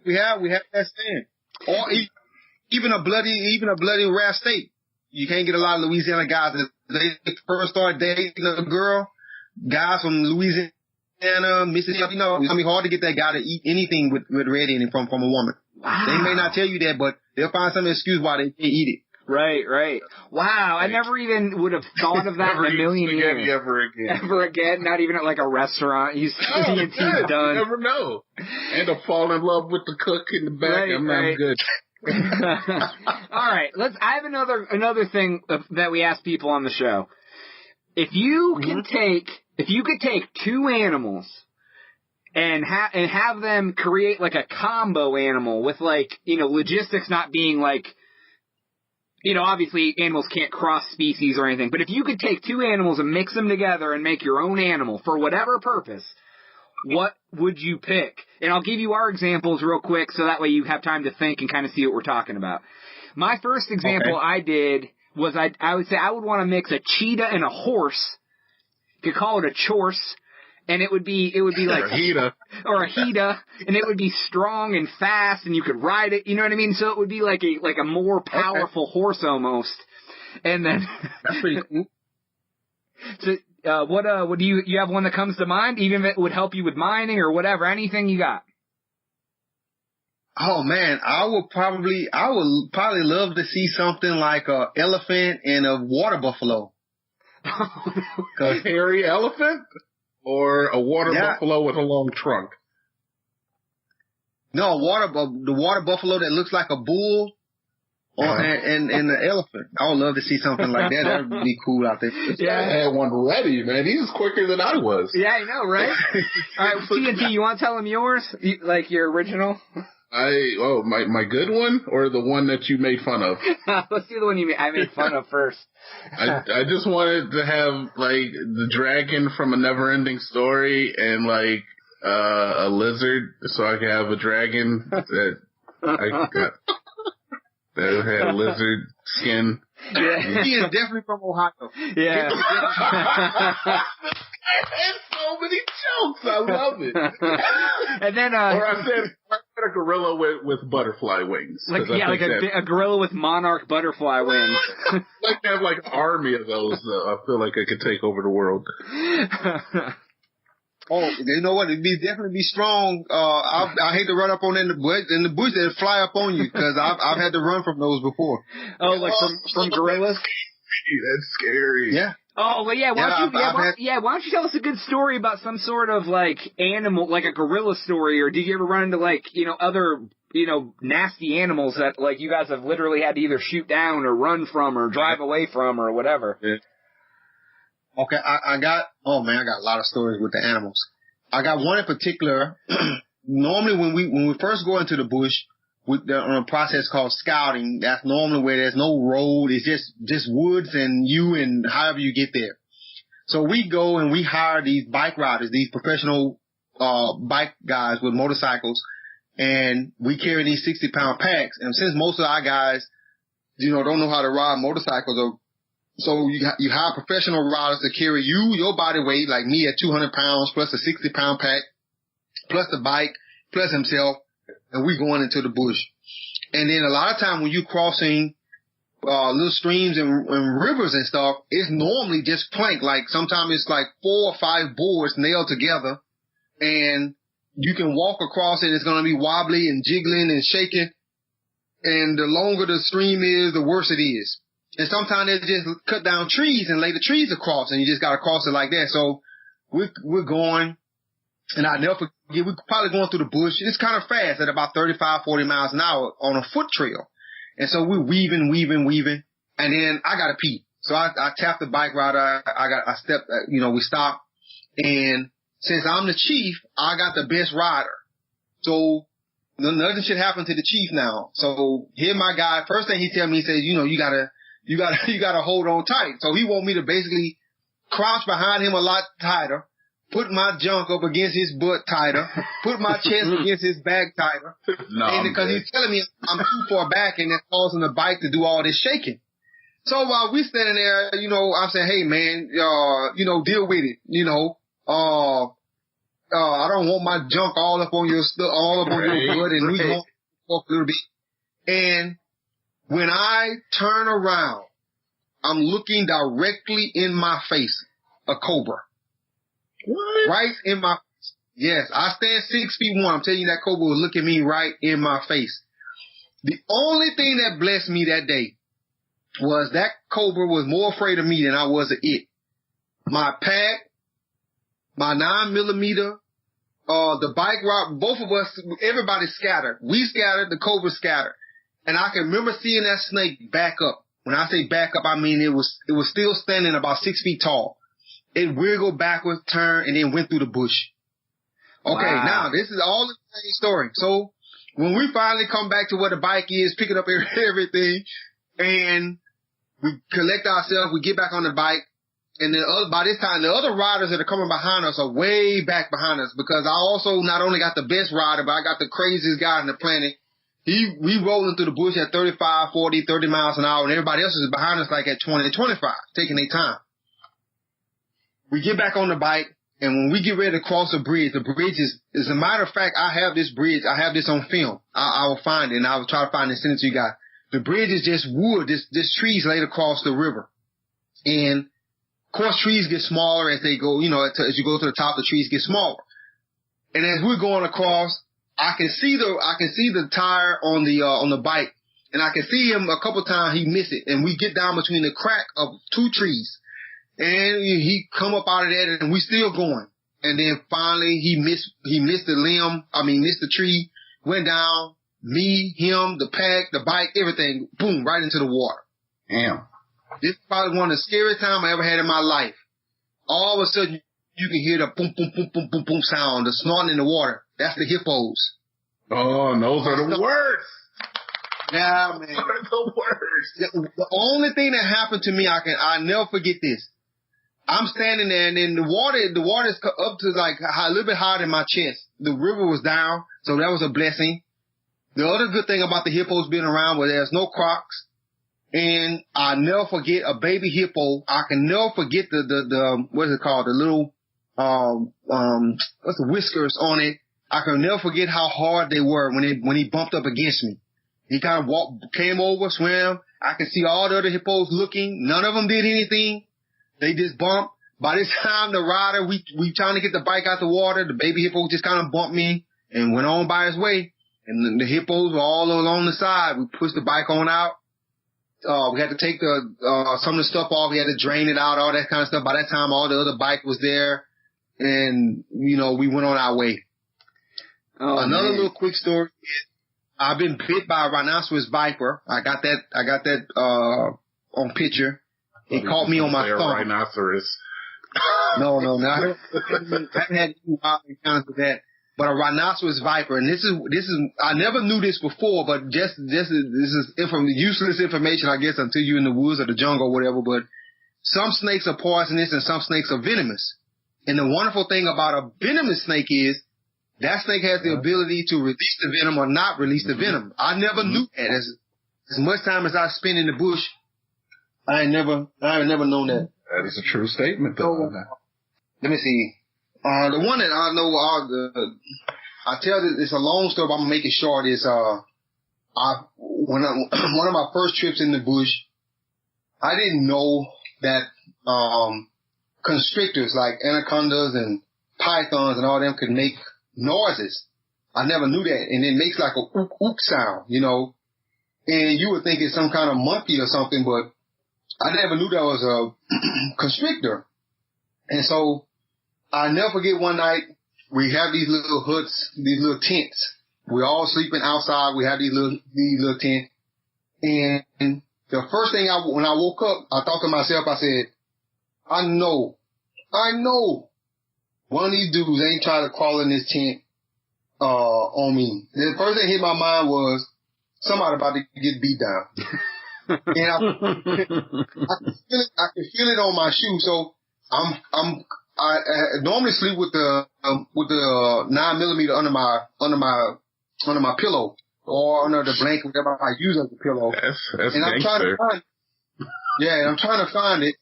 Yeah, we have that saying. Or even a bloody rare steak. You can't get a lot of Louisiana guys. They first start dating a girl. Guys from Louisiana Louisiana, Mississippi. You know, it's gonna be hard to get that guy to eat anything with red in it from a woman. Wow. They may not tell you that, but they'll find some excuse why they can't eat it. Right. Wow, I never even would have thought of that in a million years. Ever again? Not even at like a restaurant. He's done. You never know. And to fall in love with the cook in the back. I'm good. All right, I have another thing that we ask people on the show. If you could take two animals and have them create like a combo animal with like, you know, logistics not being like, you know, obviously animals can't cross species or anything, but if you could take two animals and mix them together and make your own animal for whatever purpose, what would you pick? And I'll give you our examples real quick so that way you have time to think and kind of see what we're talking about. My first example I did was I would say I would want to mix a cheetah and a horse. You could call it a chorse. And it would be like or a hida, and it would be strong and fast, and you could ride it. You know what I mean? So it would be like a more powerful horse almost. And then that's pretty cool. So what do you have one that comes to mind? Even if it would help you with mining or whatever, anything you got? Oh man, I would probably love to see something like a elephant and a water buffalo. A hairy elephant? Or a water buffalo with a long trunk? No, the water buffalo that looks like a bull, and the elephant. I would love to see something like that. That would be cool out there. Yeah, I had one ready, man. He was quicker than I was. Yeah, I know, right? All right, TNT, you want to tell him yours? Like your original? My good one or the one that you made fun of? Let's do the one I made fun of first. I just wanted to have like the dragon from A Never-Ending Story and like a lizard, so I could have a dragon that had a lizard skin. Yeah. He is definitely from Ohio. Yeah. I had so many jokes. I love it. And then, or I said a gorilla with butterfly wings. Like a gorilla with monarch butterfly wings. Like to have like an army of those. I feel like I could take over the world. Oh, you know what? It'd definitely be strong. I hate to run up on in the bush and fly up on you because I've had to run from those before. Oh, like from gorillas? That's scary. Yeah. Oh, well, yeah. Why don't you tell us a good story about some sort of like animal, like a gorilla story, or did you ever run into like, you know, other, you know, nasty animals that like you guys have literally had to either shoot down or run from or drive away from or whatever? Yeah. Okay, I got a lot of stories with the animals. I got one in particular. Normally when we first go into the bush, on a process called scouting, that's normally where there's no road. It's just woods and you and however you get there. So we go and we hire these bike riders, these professional bike guys with motorcycles, and we carry these 60-pound packs. And since most of our guys, you know, don't know how to ride motorcycles, so you hire professional riders to carry your body weight, like me at 200 pounds, plus a 60-pound pack, plus the bike, plus himself. And we going into the bush. And then a lot of time when you crossing little streams and rivers and stuff, it's normally just plank. Like sometimes it's like 4 or 5 boards nailed together, and you can walk across it. It's going to be wobbly and jiggling and shaking. And the longer the stream is, the worse it is. And sometimes they just cut down trees and lay the trees across, and you just got to cross it like that. So we're going. And I never forget, we're probably going through the bush. It's kind of fast at about 35, 40 miles an hour on a foot trail. And so we're weaving. And then I got to pee. So I tapped the bike rider. I stepped, we stopped. And since I'm the chief, I got the best rider. So nothing should happen to the chief now. So here my guy, first thing he tell me, he says, you gotta hold on tight. So he want me to basically crouch behind him a lot tighter. Put my junk up against his butt tighter. Put my chest against his back tighter. Because he's telling me I'm too far back and that's causing the bike to do all this shaking. So while we standing there, I'm saying, hey man, deal with it. I don't want my junk all up on your butt, and we going to talk a little bit. And when I turn around, I'm looking directly in my face, a cobra. What? Right in my, Yes, I stand 6'1". I'm telling you, that cobra was looking me right in my face. The only thing that blessed me that day was that cobra was more afraid of me than I was of it. My pack, my 9mm, the bike ride, both of us, everybody scattered. We scattered, the cobra scattered. And I can remember seeing that snake back up. When I say back up, I mean it was still standing about 6 feet tall. It wiggled backwards, turned, and then went through the bush. Okay, wow. Now this is all the same story. So when we finally come back to where the bike is, picking up everything, and we collect ourselves, we get back on the bike, and then by this time, the other riders that are coming behind us are way back behind us, because I also not only got the best rider, but I got the craziest guy on the planet. We rolling through the bush at 35, 40, 30 miles an hour, and everybody else is behind us like at 20, 25, taking their time. We get back on the bike, and when we get ready to cross the bridge is, as a matter of fact, I have this bridge, I have this on film. I will find it, and I will try to find it and send it to you guys. The bridge is just wood, this trees laid across the river. And, of course, trees get smaller as they go, you know, as you go to the top, the trees get smaller. And as we're going across, I can see the tire on the bike, and I can see him a couple times he miss it, and we get down between the crack of two trees. And he come up out of that, and we still going. And then finally he missed the tree, went down, me, him, the pack, the bike, everything, boom, right into the water. Damn. This is probably one of the scariest times I ever had in my life. All of a sudden, you can hear the boom, boom, boom, boom, boom, boom sound, the snorting in the water. That's the hippos. Oh, and those are the worst. Yeah, man. Those are the worst. The only thing that happened to me, I never forget this. I'm standing there, and then the water is up to like a little bit higher than my chest. The river was down, so that was a blessing. The other good thing about the hippos being around was there's no crocs. And I never forget a baby hippo. I can never forget the what is it called? The little, what's the whiskers on it? I can never forget how hard they were when he bumped up against me. He kind of came over, swam. I could see all the other hippos looking. None of them did anything. They just bumped. By this time, the rider, we trying to get the bike out the water. The baby hippo just kind of bumped me and went on by his way. And the hippos were all along the side. We pushed the bike on out. We had to take some of the stuff off. We had to drain it out, all that kind of stuff. By that time, all the other bike was there. And, you know, we went on our way. Oh, another little quick story is I've been bit by a rhinoceros viper. I got that on picture. It caught me on my thumb. Rhinoceros. No. I haven't had any wild encounters with that. But a rhinoceros viper, and this is I never knew this before, but this is useless information, I guess, until you're in the woods or the jungle or whatever. But some snakes are poisonous and some snakes are venomous. And the wonderful thing about a venomous snake is that snake has the ability to release the venom or not release the venom. I never knew that. As much time as I spent in the bush, I had never known that. That is a true statement, though. Let me see. The one that I know, I tell this, it's a long story, but I'm gonna make it short. Is one of my first trips in the bush, I didn't know that constrictors like anacondas and pythons and all them could make noises. I never knew that, and it makes like a ook ook sound, you know. And you would think it's some kind of monkey or something, but I never knew that was a constrictor. And so I never forget one night we have these little huts, these little tents. We're all sleeping outside. We have these little tents. And the first thing when I woke up, I thought to myself, I said, I know one of these dudes ain't trying to crawl in this tent, on me. The first thing hit my mind was somebody about to get beat down. And I could feel it on my shoe. So I normally sleep with the 9mm under my pillow or under the blanket, whatever I use as a pillow. That's and I'm trying to find it. Yeah, and I'm trying to find it.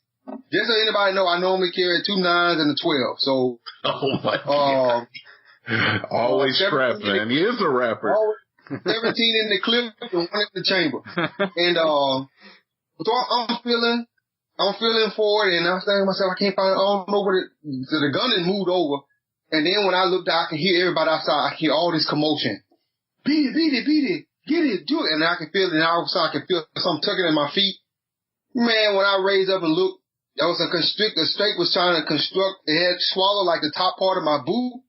Just so anybody know, I normally carry 2 9s and a 12. So, oh my God. Always strapped, man. He is a rapper. 17 in the clip and 1 in the chamber. And so I'm feeling for it, and I was thinking to myself, I can't find it. I don't know so the gun had moved over, And then when I looked out, I can hear everybody outside. I hear all this commotion. Beat it, get it, do it. And I can feel it. And all of a sudden I can feel something tugging at my feet. Man, when I raised up and looked, there was a constrictor. The snake was trying to construct. It had swallowed like the top part of my boot.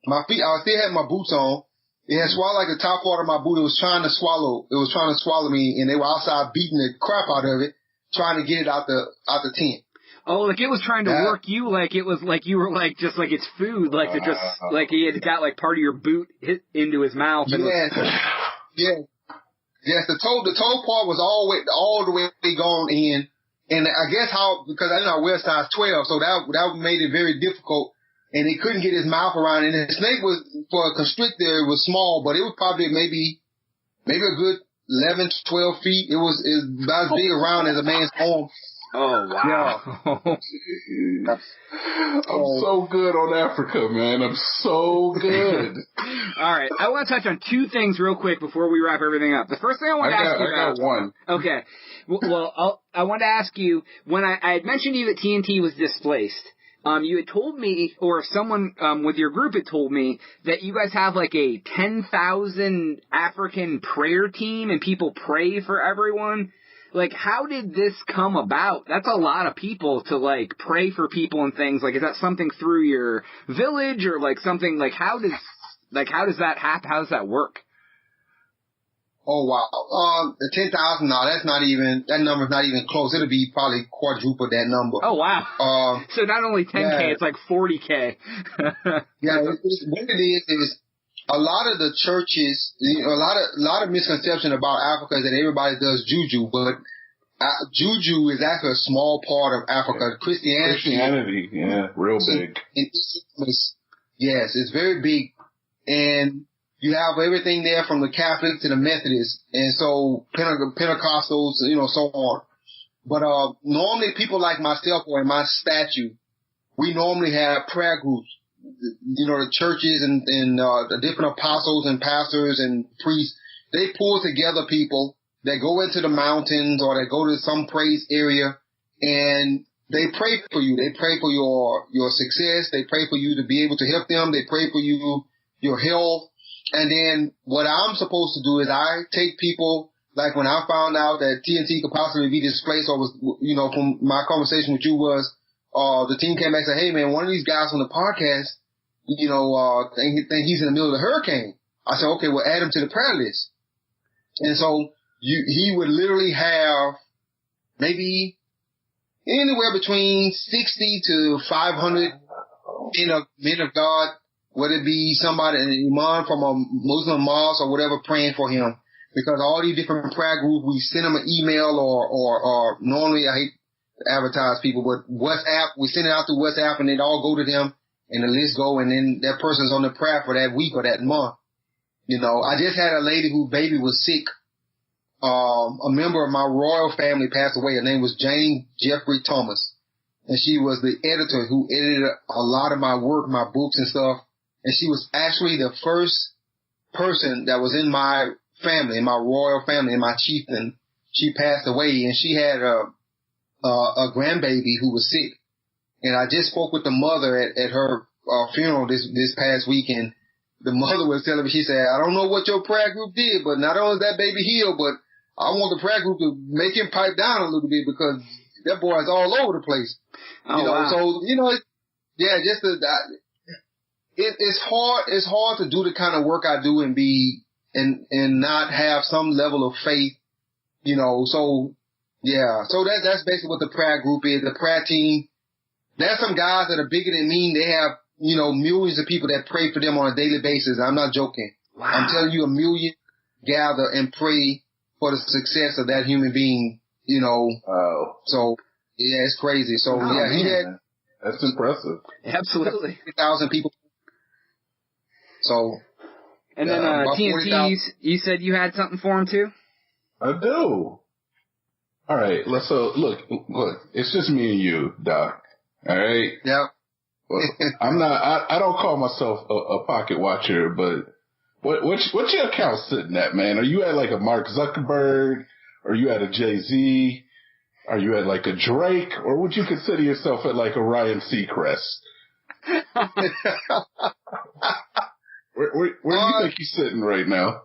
My feet, I still had my boots on. It had swallowed like the top part of my boot. It was trying to swallow me, and they were outside beating the crap out of it, trying to get it out the tent. Oh, like it was trying to work you, like it was like you were like just like it's food, like to just like he had got like part of your boot hit into his mouth. And yes. The toe part was all the way gone in, and I guess because I didn't wear size 12, so that made it very difficult. And he couldn't get his mouth around it. And the snake was, for a constrictor, it was small, but it was probably maybe a good 11 to 12 feet. It was about as big around as a man's arm. Oh, wow. Yeah. I'm so good on Africa, man. I'm so good. All right. I want to touch on two things real quick before we wrap everything up. The first thing I want to ask you about. I got one. Okay. Well, I want to ask you, when I had mentioned to you that TNT was displaced, you had told me, or someone with your group had told me, that you guys have like a 10,000 African prayer team and people pray for everyone. Like, how did this come about? That's a lot of people to, like, pray for people and things. Like, is that something through your village or, like, something, like, how does that happen? How does that work? Oh, wow. The 10,000, no, that number's not even close. It'll be probably quadruple that number. Oh, wow. So not only 10K, it's like 40K. Yeah, what it is a lot of the churches, a lot of misconception about Africa is that everybody does juju, but juju is actually a small part of Africa. Christianity, yeah, real big. Yes, it's very big. And you have everything there from the Catholics to the Methodists, and so Pentecostals, so on. But normally people like myself or in my statue, we normally have prayer groups. The churches and the different apostles and pastors and priests, they pull together people that go into the mountains or that go to some praise area, and they pray for you. They pray for your success. They pray for you to be able to help them. They pray for you, your health. And then what I'm supposed to do is I take people, like when I found out that TNT could possibly be displaced, or was, from my conversation with you was, the team came back and said, hey man, one of these guys on the podcast, think he's in the middle of the hurricane. I said, okay, well add him to the prayer list. And so he would literally have maybe anywhere between 60 to 500 men of God, whether it be somebody, an imam from a Muslim mosque or whatever, praying for him. Because all these different prayer groups, we send them an email or normally, I hate to advertise people, but WhatsApp, we send it out through WhatsApp and it all go to them and the list go, and then that person's on the prayer for that week or that month. I just had a lady whose baby was sick. A member of my royal family passed away. Her name was Jane Jeffrey Thomas. And she was the editor who edited a lot of my work, my books and stuff. And she was actually the first person that was in my family, in my royal family, in my chieftain. She passed away, and she had a grandbaby who was sick. And I just spoke with the mother at her funeral this past weekend. The mother was telling me, she said, I don't know what your prayer group did, but not only is that baby healed, but I want the prayer group to make him pipe down a little bit because that boy is all over the place. Wow. So, yeah, just it's hard to do the kind of work I do and not have some level of faith, so yeah. So that's basically what the prayer group is. The prayer team, there's some guys that are bigger than me. They have, millions of people that pray for them on a daily basis. I'm not joking. Wow. I'm telling you, 1 million gather and pray for the success of that human being, Oh. So yeah, it's crazy. So he had. That's impressive. Absolutely. 50,000 people. So. And then TNT, you said you had something for him too? I do. All right. Look. It's just me and you, Doc. All right. Yeah. Well, I don't call myself a pocket watcher, but what's your account sitting at, man? Are you at like a Mark Zuckerberg? Are you at a Jay-Z? Are you at like a Drake? Or would you consider yourself at like a Ryan Seacrest? Where do you think he's sitting right now?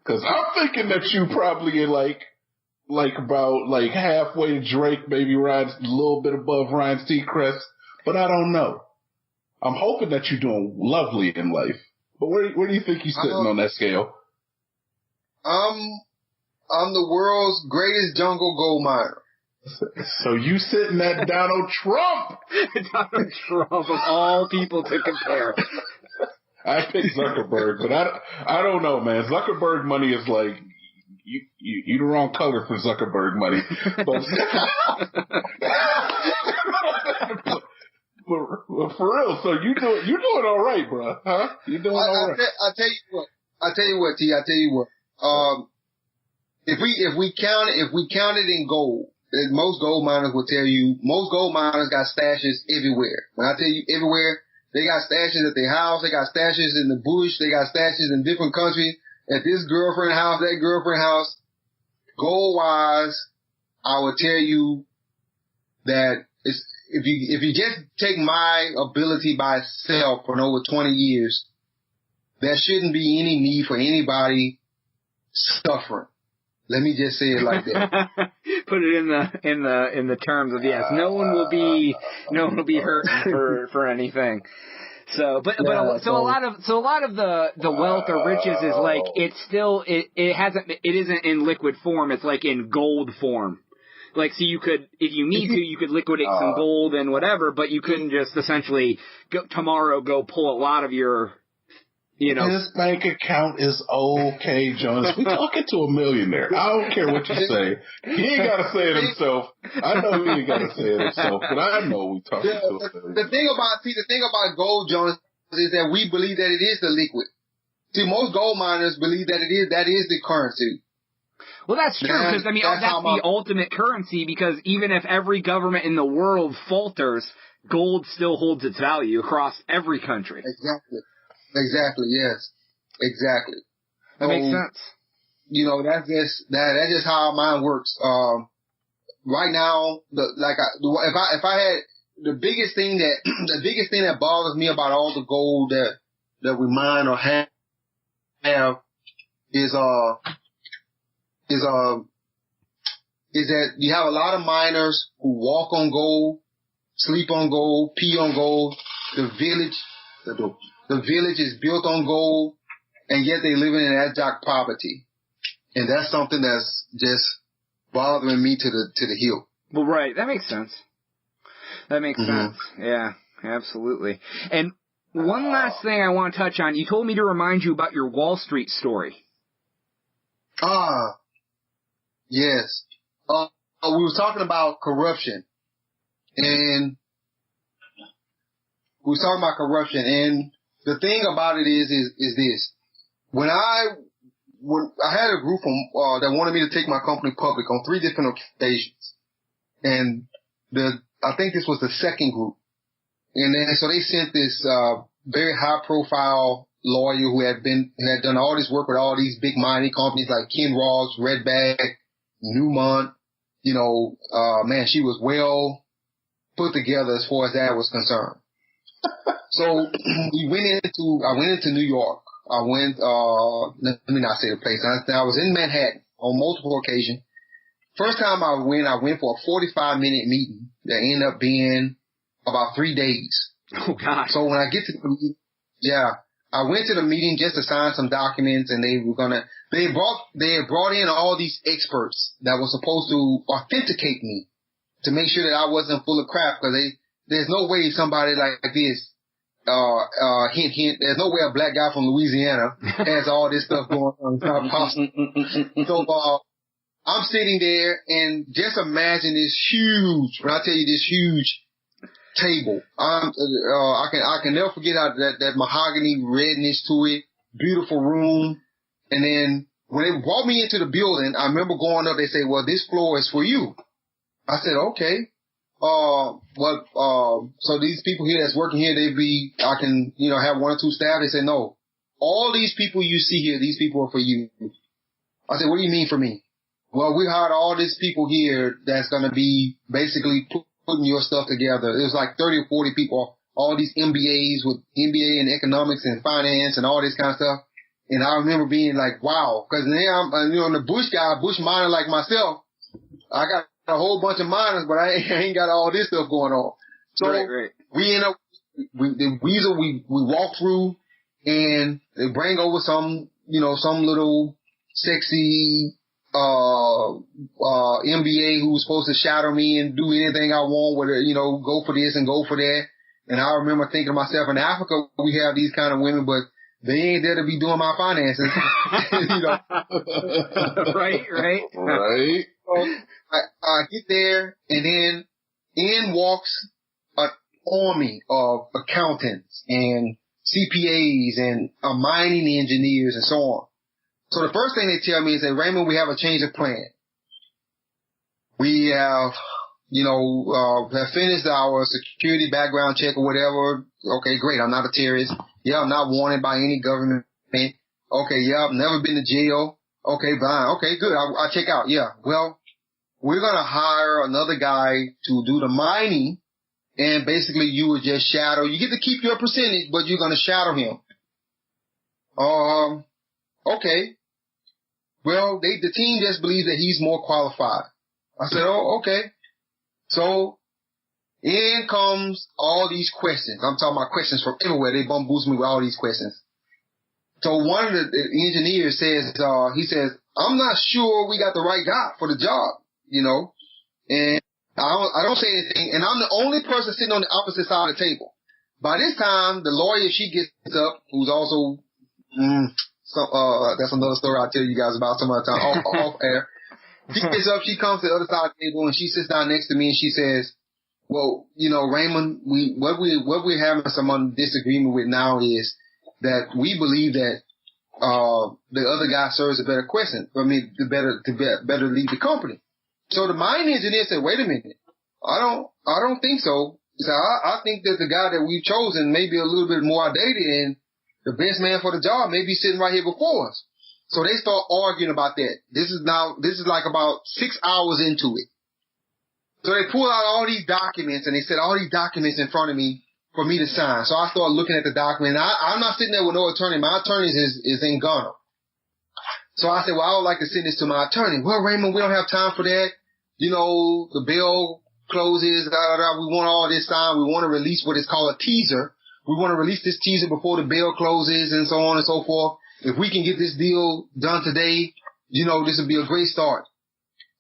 Because I'm thinking that you probably about halfway to Drake, maybe Ryan's a little bit above Ryan Seacrest, but I don't know. I'm hoping that you're doing lovely in life. But where do you think he's sitting on that scale? I'm the world's greatest jungle gold miner. So you sitting at Donald Trump? Donald Trump of all people to compare. I picked Zuckerberg, but I don't know, man. Zuckerberg money is like you the wrong color for Zuckerberg money. But for real, so you're doing all right, bro, huh? You're doing all right. I tell you what, T. If we count it in gold, most gold miners will tell you most gold miners got stashes everywhere. When I tell you everywhere, they got stashes at their house, they got stashes in the bush, they got stashes in different countries. At this girlfriend house, that girlfriend house, gold wise, I would tell you that if you just take my ability by itself for over 20 years, there shouldn't be any need for anybody suffering. Let me just say it like that. Put it in the terms of yes. No one will be hurting for anything. So, but a lot of the wealth or riches is like it isn't in liquid form. It's like in gold form. Like, so you could, if you need to, you could liquidate some gold and whatever, but you couldn't just essentially go pull a lot of your, His bank account is okay, Jonas. We talking to a millionaire. I don't care what you say. He ain't got to say it himself. I know he ain't got to say it himself, but I know we talking to a millionaire. The thing about gold, Jonas, is that we believe that it is the liquid. See, most gold miners believe that that is the currency. Well, that's true, because, that's the ultimate currency, because even if every government in the world falters, gold still holds its value across every country. Exactly, yes. Right now, the biggest thing that bothers me about all the gold that we mine or have is that you have a lot of miners who walk on gold, sleep on gold, pee on gold. The village is built on gold, and yet they live in abject poverty. And that's something that's just bothering me to the hill. Well, right. That makes sense. Yeah, absolutely. And one last thing I want to touch on. You told me to remind you about your Wall Street story. Yes. We were talking about corruption. And the thing about it is this. When I had a group that wanted me to take my company public on 3 different occasions. And I think this was the second group. And then, so they sent this, very high profile lawyer who had done all this work with all these big mining companies like Ken Ross, Redback, Newmont. She was well put together as far as that was concerned. So I went into New York. Let me not say the place. I was in Manhattan on multiple occasions. First time I went for a 45-minute meeting that ended up being about 3 days. Oh, God. So when I get to the meeting, I went to the meeting just to sign some documents, and they had brought in all these experts that were supposed to authenticate me to make sure that I wasn't full of crap, because there's no way somebody like this, hint, there's no way a black guy from Louisiana has all this stuff going on. It's not possible. So, I'm sitting there, and just imagine this huge, when I tell you this huge table. I can never forget how that mahogany redness to it, beautiful room. And then when they brought me into the building, I remember going up, they say, well, this floor is for you. I said, okay. So these people here that's working here, I can, have 1 or 2 staff. They said, no, all these people you see here, these people are for you. I said, what do you mean for me? Well, we hired all these people here that's going to be basically putting your stuff together. It was like 30 or 40 people all these MBAs with MBA in economics and finance and all this kind of stuff. And I remember being like, wow, because now I'm the Bush guy, Bush miner like myself. I got a whole bunch of miners, but I ain't got all this stuff going on. So we end up, we walk through and they bring over some little sexy, MBA who was supposed to shadow me and do anything I want with it, go for this and go for that. And I remember thinking to myself, in Africa, we have these kind of women, but they ain't there to be doing my finances. Right. So I get there, and then in walks an army of accountants and CPAs and mining engineers and so on. So the first thing they tell me is that, Raymond, we have a change of plan. We have, have finished our security background check or whatever. Okay, great. I'm not a terrorist. Yeah, I'm not wanted by any government. Okay, yeah, I've never been to jail. Okay, fine. Okay, good. I'll check out. Yeah. Well, we're going to hire another guy to do the mining, and basically you would just shadow. You get to keep your percentage, but you're going to shadow him. Okay. Well, the team just believes that he's more qualified. I said, oh, okay. So in comes all these questions. I'm talking about questions from everywhere. They bamboozle me with all these questions. So one of the engineers says, he says, I'm not sure we got the right guy for the job, and I don't say anything. And I'm the only person sitting on the opposite side of the table. By this time, the lawyer, she gets up, who's also, that's another story I'll tell you guys about some other time off air. She gets up, she comes to the other side of the table, and she sits down next to me, and she says, well, Raymond, what we're having some disagreement with now is that we believe that the other guy serves a better question. I mean, to better lead the company. So the mine engineer said, wait a minute, I don't think so. He said, I think that the guy that we've chosen may be a little bit more outdated, and the best man for the job may be sitting right here before us. So they start arguing about that. This is like about 6 hours into it. So they pull out all these documents, and they set all these documents in front of me for me to sign. So I started looking at the document. I'm not sitting there with no attorney. My attorney is in Ghana. So I said, well, I would like to send this to my attorney. Well, Raymond, we don't have time for that. The bill closes. We want all this signed. We want to release what is called a teaser. We want to release this teaser before the bill closes and so on and so forth. If we can get this deal done today, this would be a great start.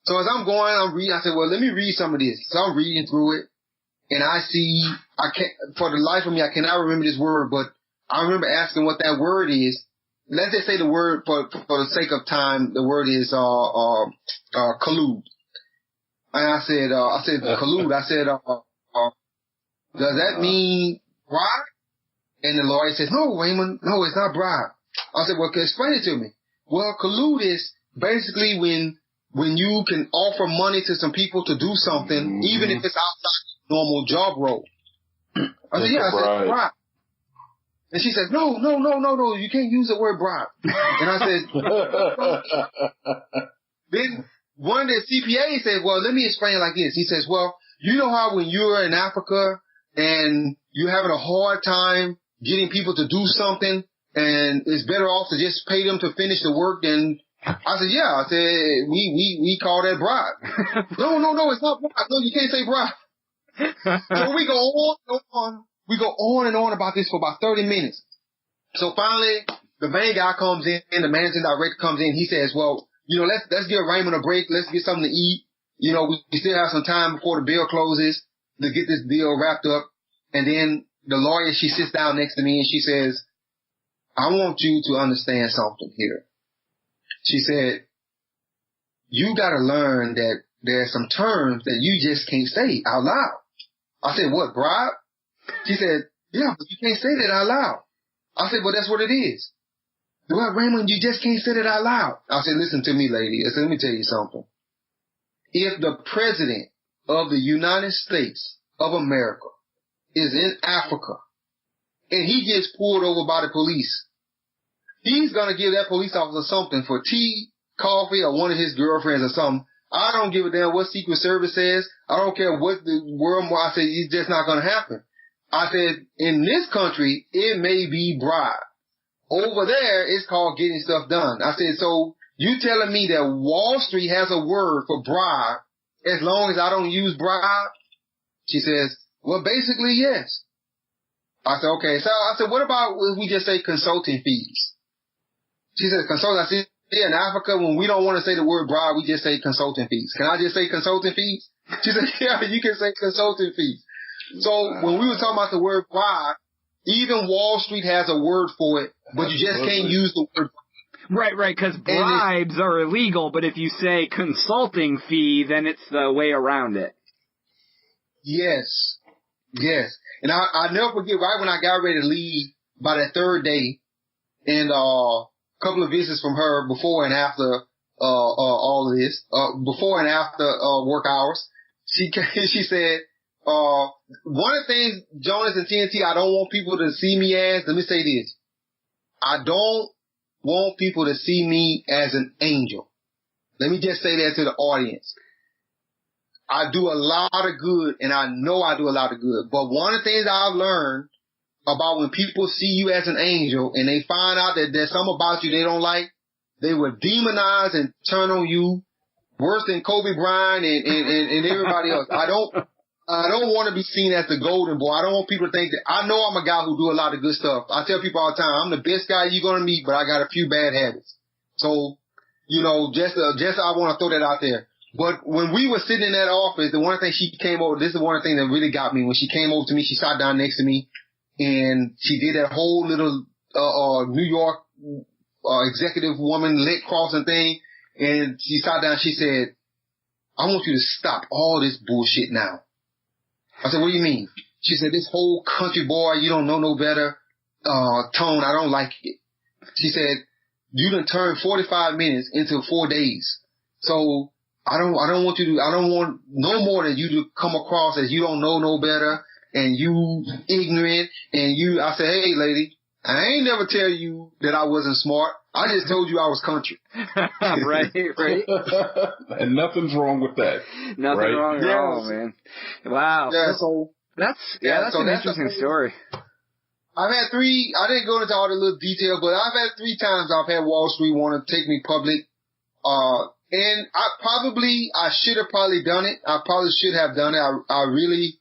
So as I'm going, I'm reading. I said, well, let me read some of this. So I'm reading through it. And I see, for the life of me, I cannot remember this word, but I remember asking what that word is. Let's just say the word, for the sake of time, the word is, collude. And I said, collude. I said, does that mean bribe? And the lawyer says, no, Raymond, no, it's not bribe. I said, well, explain it to me. Well, collude is basically when you can offer money to some people to do something, even if it's outside normal job role. I said, yeah, I said, bribe. And she says, no, you can't use the word bribe. And I said, then one of the CPAs said, well, let me explain it like this. He says, well, you know how when you're in Africa and you're having a hard time getting people to do something, and it's better off to just pay them to finish the work than, I said, yeah, I said, we call that bribe. No, it's not bribe. No, you can't say bribe. So we go on and on about this for about 30 minutes. So finally, the main guy comes in, the managing director comes in. He says, well, let's give Raymond a break. Let's get something to eat. We still have some time before the bill closes to get this deal wrapped up. And then the lawyer, she sits down next to me and she says, I want you to understand something here. She said, you got to learn that there are some terms that you just can't say out loud. I said, what, bribe? She said, yeah, but you can't say that out loud. I said, well, that's what it is. Well, Raymond, you just can't say that out loud. I said, listen to me, lady. I said, let me tell you something. If the president of the United States of America is in Africa and he gets pulled over by the police, he's going to give that police officer something for tea, coffee, or one of his girlfriends or something. I don't give a damn what Secret Service says. I don't care what the world, I say, it's just not going to happen. I said, in this country, it may be bribe. Over there, it's called getting stuff done. I said, so you telling me that Wall Street has a word for bribe as long as I don't use bribe? She says, well, basically, yes. I said, okay. So I said, what about if we just say consulting fees? She said, consulting. I said, yeah, in Africa, when we don't want to say the word bribe, we just say consulting fees. Can I just say consulting fees? She said, yeah, you can say consulting fees. So when we were talking about the word bribe, even Wall Street has a word for it, but you just can't use the word. Right, because bribes are illegal, but if you say consulting fee, then it's the way around it. Yes. And I'll never forget, right when I got ready to leave, by that third day, and a couple of visits from her before and after all of this, before and after work hours, she said, one of the things, Jonas and TNT, I don't want people to see me as, let me say this, I don't want people to see me as an angel. Let me just say that to the audience. I do a lot of good, and I know I do a lot of good. But one of the things I've learned about when people see you as an angel and they find out that there's something about you they don't like, they will demonize and turn on you worse than Kobe Bryant and everybody else. I don't want to be seen as the golden boy. I don't want people to think that I know I'm a guy who do a lot of good stuff. I tell people all the time, I'm the best guy you're going to meet, but I got a few bad habits. So, just I want to throw that out there. But when we were sitting in that office, the one thing she came over, this is one thing that really got me. When she came over to me, she sat down next to me and she did that whole little, New York, executive woman leg crossing thing. And she sat down, she said, I want you to stop all this bullshit now. I said, what do you mean? She said, this whole country boy, you don't know no better, tone, I don't like it. She said, you done turned 45 minutes into 4 days. So I don't want no more than you to come across as you don't know no better and you ignorant and I said, hey lady, I ain't never tell you that I wasn't smart. I just told you I was country. right. And nothing's wrong with that. Nothing wrong at all, man. Wow. Yeah, so that's an interesting story. I've had I didn't go into all the little detail, but I've had 3 times I've had Wall Street want to take me public. And I should have probably done it. I probably should have done it. I really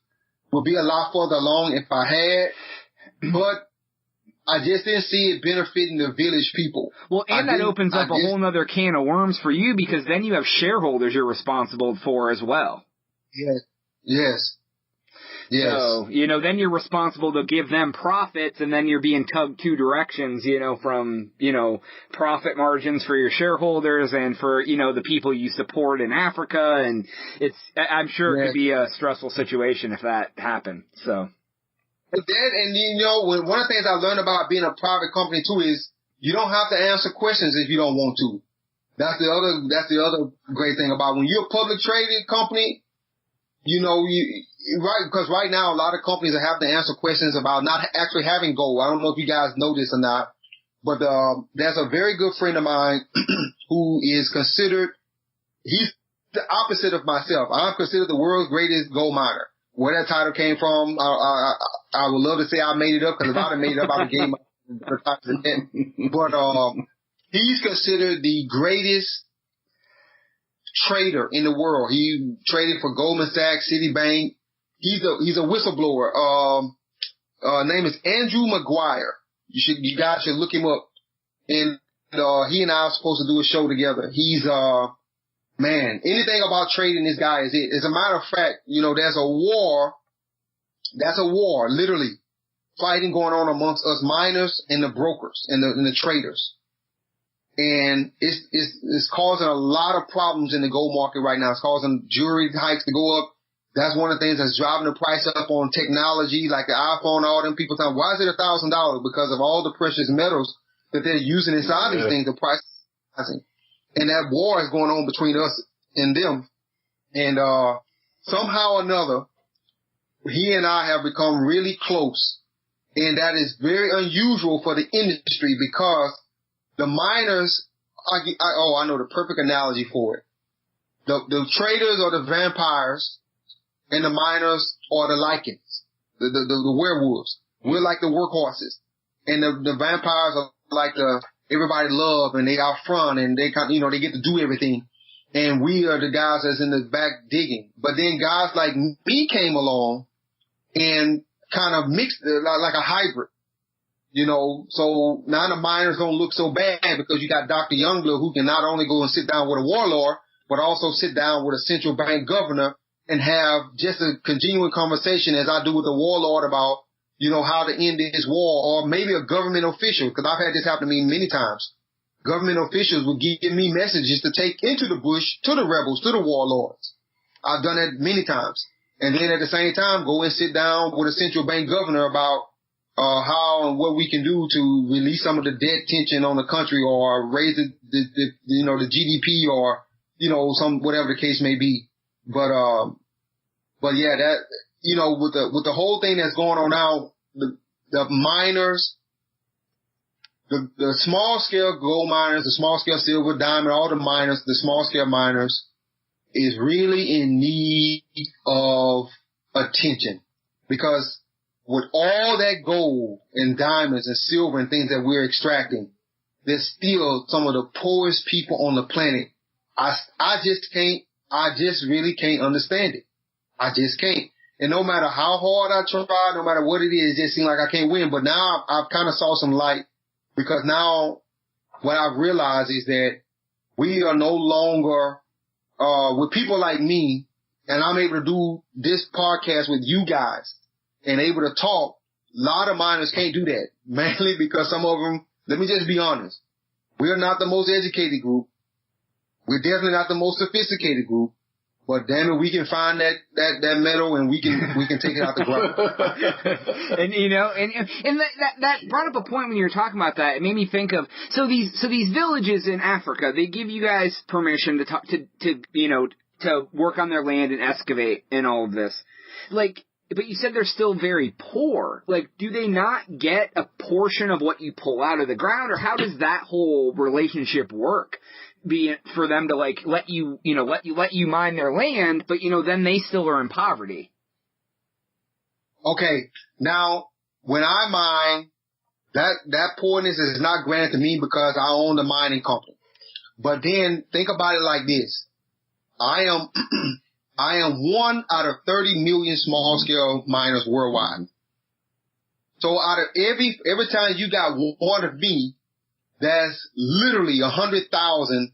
would be a lot further along if I had, but I just didn't see it benefiting the village people. Well, and that opens up a whole nother can of worms for you because then you have shareholders you're responsible for as well. Yes. So, then you're responsible to give them profits and then you're being tugged 2 directions, from, profit margins for your shareholders and for, the people you support in Africa. And I'm sure it could be a stressful situation if that happened. So. And one of the things I learned about being a private company too is you don't have to answer questions if you don't want to. That's the other great thing about when you're a public traded company, right, because right now a lot of companies have to answer questions about not actually having gold. I don't know if you guys know this or not, but there's a very good friend of mine who is he's the opposite of myself. I'm considered the world's greatest gold miner. Where that title came from, I would love to say I made it up because if I'd have made it up, I would have gave my But he's considered the greatest trader in the world. He traded for Goldman Sachs, Citibank. He's a whistleblower. Name is Andrew McGuire. You guys should look him up. And he and I are supposed to do a show together. He's man, anything about trading this guy is it. As a matter of fact, there's a war. That's a war, literally, fighting going on amongst us miners and the brokers and the traders. And it's causing a lot of problems in the gold market right now. It's causing jewelry hikes to go up. That's one of the things that's driving the price up on technology, like the iPhone, all them people saying, why is it $1,000? Because of all the precious metals that they're using inside these things, the price is rising. And that war is going on between us and them. And somehow or another, he and I have become really close. And that is very unusual for the industry because the miners, I know the perfect analogy for it. The traders are the vampires and the miners are the lichens. the werewolves. We're like the workhorses. And the vampires are like everybody love, and they out front, and they they get to do everything. And we are the guys that's in the back digging. But then guys like me came along and kind of mixed like a hybrid. So now the miners don't look so bad because you got Dr. Youngblood, who can not only go and sit down with a warlord, but also sit down with a central bank governor and have just a continuing conversation as I do with the warlord about, how to end this war, or maybe a government official, because I've had this happen to me many times. Government officials will give me messages to take into the bush to the rebels, to the warlords. I've done that many times. And then at the same time, go and sit down with a central bank governor about how and what we can do to release some of the debt tension on the country, or raise the GDP, or, whatever the case may be. But yeah, that, with the whole thing that's going on now, the miners, the small scale gold miners, the small scale silver, diamond, all the miners, the small scale miners is really in need of attention, because with all that gold and diamonds and silver and things that we're extracting, there's still some of the poorest people on the planet. I just really can't understand it. I just can't. And no matter how hard I try, no matter what it is, it just seems like I can't win. But now I've kind of saw some light, because now what I've realized is that we are no longer, with people like me, and I'm able to do this podcast with you guys and able to talk. A lot of miners can't do that, mainly because some of them, let me just be honest, we're not the most educated group. We're definitely not the most sophisticated group. But damn it, we can find that metal, and we can take it out the ground. and that brought up a point when you were talking about that. It made me think of these villages in Africa. They give you guys permission to work on their land and excavate and all of this. But you said they're still very poor. Do they not get a portion of what you pull out of the ground, or how does that whole relationship work? Be it for them to let you mine their land, but then they still are in poverty. Okay, now when I mine, that poorness is not granted to me because I own the mining company. But then think about it like this: I am one out of 30 million small scale miners worldwide. So out of every time you got one of me, that's literally 100,000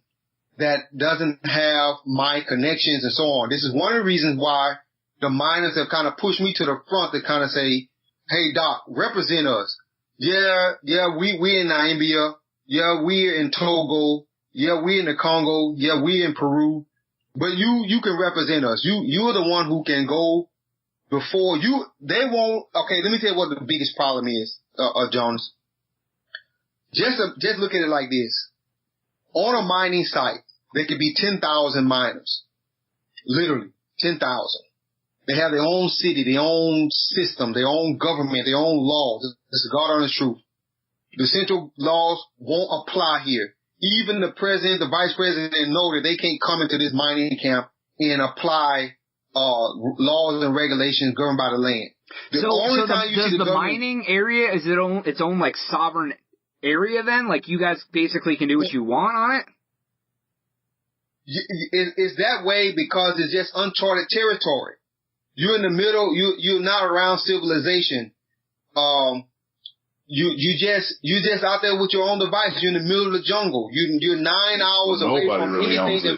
that doesn't have my connections and so on. This is one of the reasons why the miners have kind of pushed me to the front to kind of say, hey, Doc, represent us. Yeah, we're in Namibia. Yeah, we're in Togo. Yeah, we're in the Congo. Yeah, we're in Peru. But you can represent us. You're the one who can go before you. They won't. Okay, let me tell you what the biggest problem is, Jonas. Just look at it like this. On a mining site, there could be 10,000 miners. Literally, 10,000. They have their own city, their own system, their own government, their own laws. This is God honest truth. The central laws won't apply here. Even the president, the vice president know that they can't come into this mining camp and apply laws and regulations governed by the land. Does the mining area, is its own sovereign area then? You guys basically can do what you want on it? It's that way because it's just uncharted territory. You're in the middle, you're not around civilization. You just out there with your own device. You're in the middle of the jungle. You're 9 hours away from anything.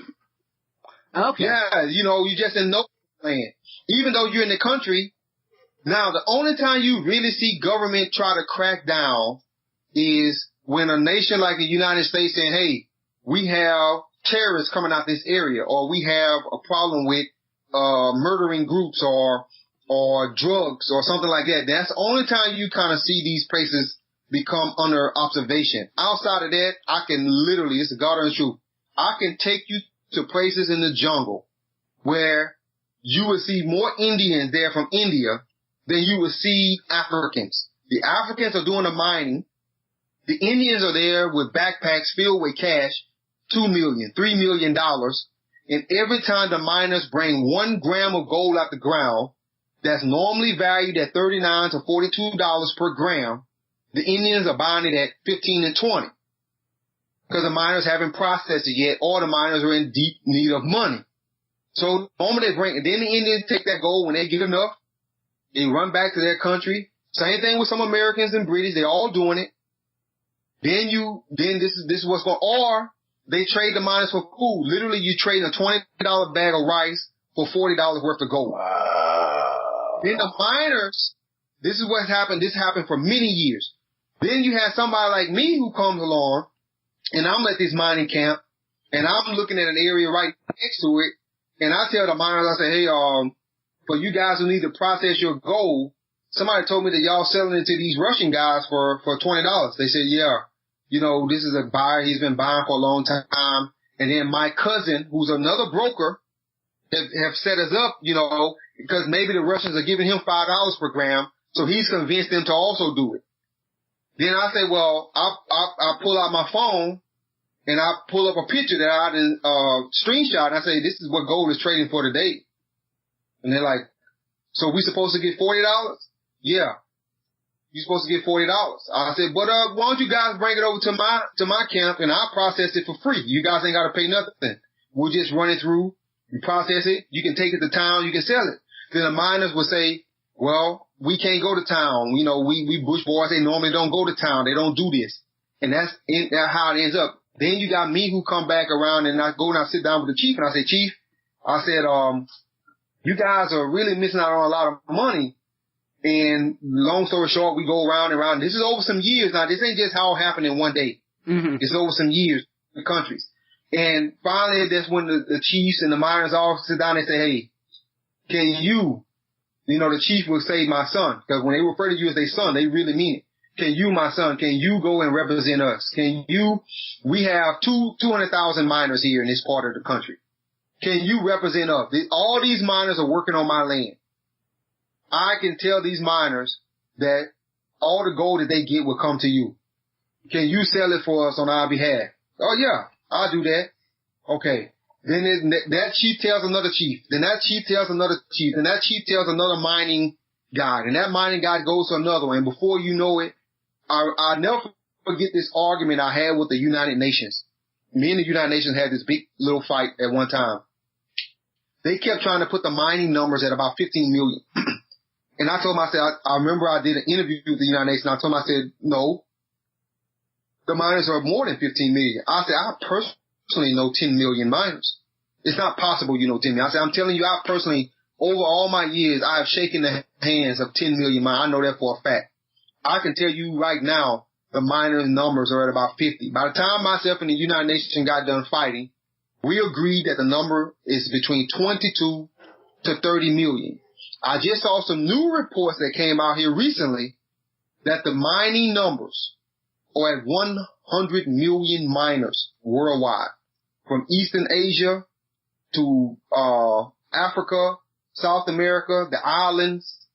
Okay. Yeah, you're just in no land. Even though you're in the country, now the only time you really see government try to crack down is when a nation like the United States saying, hey, we have terrorists coming out this area, or we have a problem with murdering groups or drugs or something like that. That's the only time you kind of see these places become under observation. Outside of that, I can literally, it's the God honest truth, I can take you to places in the jungle where you will see more Indians there from India than you will see Africans. The Africans are doing the mining. The Indians are there with backpacks filled with cash, $2 million, $3 million. And every time the miners bring 1 gram of gold out the ground, that's normally valued at $39 to $42 per gram, the Indians are buying it at $15 and $20 because the miners haven't processed it yet, or the miners are in deep need of money. So normally then the Indians take that gold when they get enough. They run back to their country. Same thing with some Americans and British. They're all doing it. Then this is what's going on. Or they trade the miners for food. Literally, you trade a $20 bag of rice for $40 worth of gold. Wow. Then the miners, this is what happened. This happened for many years. Then you have somebody like me who comes along, and I'm at this mining camp, and I'm looking at an area right next to it, and I tell the miners, I say, hey, for you guys who need to process your gold, somebody told me that y'all selling it to these Russian guys for $20. They said, yeah, this is a buyer. He's been buying for a long time. And then my cousin, who's another broker, have set us up, because maybe the Russians are giving him $5 per gram. So he's convinced them to also do it. Then I say, well, I pull out my phone and I pull up a picture that I didn't, screenshot. And I say, this is what gold is trading for today. And they're like, so we supposed to get $40? Yeah. You're supposed to get $40. I said, but why don't you guys bring it over to my camp and I'll process it for free. You guys ain't got to pay nothing. We'll just run it through. You process it. You can take it to town. You can sell it. Then the miners will say, well, we can't go to town. We Bush boys, they normally don't go to town. They don't do this. And that's how it ends up. Then you got me who come back around and I go and I sit down with the chief and I say, Chief, I said, you guys are really missing out on a lot of money. And long story short, we go around and around. This is over some years now. This ain't just how it happened in one day. Mm-hmm. It's over some years in countries. And finally, that's when the chiefs and the miners all sit down and say, hey, can you, the chief will say my son, because when they refer to you as their son, they really mean it. Can you, my son, can you go and represent us? We have 200,000 miners here in this part of the country. Can you represent us? All these miners are working on my land. I can tell these miners that all the gold that they get will come to you. Can you sell it for us on our behalf? Oh, yeah, I'll do that. Okay. Then that chief tells another chief. Then that chief tells another chief. Then that chief tells another mining guy. And that mining guy goes to another one. And before you know it, I'll never forget this argument I had with the United Nations. Me and the United Nations had this big little fight at one time. They kept trying to put the mining numbers at about 15 million. And I told them, I said, I remember I did an interview with the United Nations. And I told them, I said, no, the miners are more than 15 million. I said, I personally know 10 million miners. It's not possible you know 10 million. I said, I'm telling you, I personally, over all my years, I have shaken the hands of 10 million miners. I know that for a fact. I can tell you right now, the miners' numbers are at about 50. By the time myself and the United Nations got done fighting, we agreed that the number is between 22 to 30 million. I just saw some new reports that came out here recently that the mining numbers are at 100 million miners worldwide, from Eastern Asia to Africa, South America, the islands,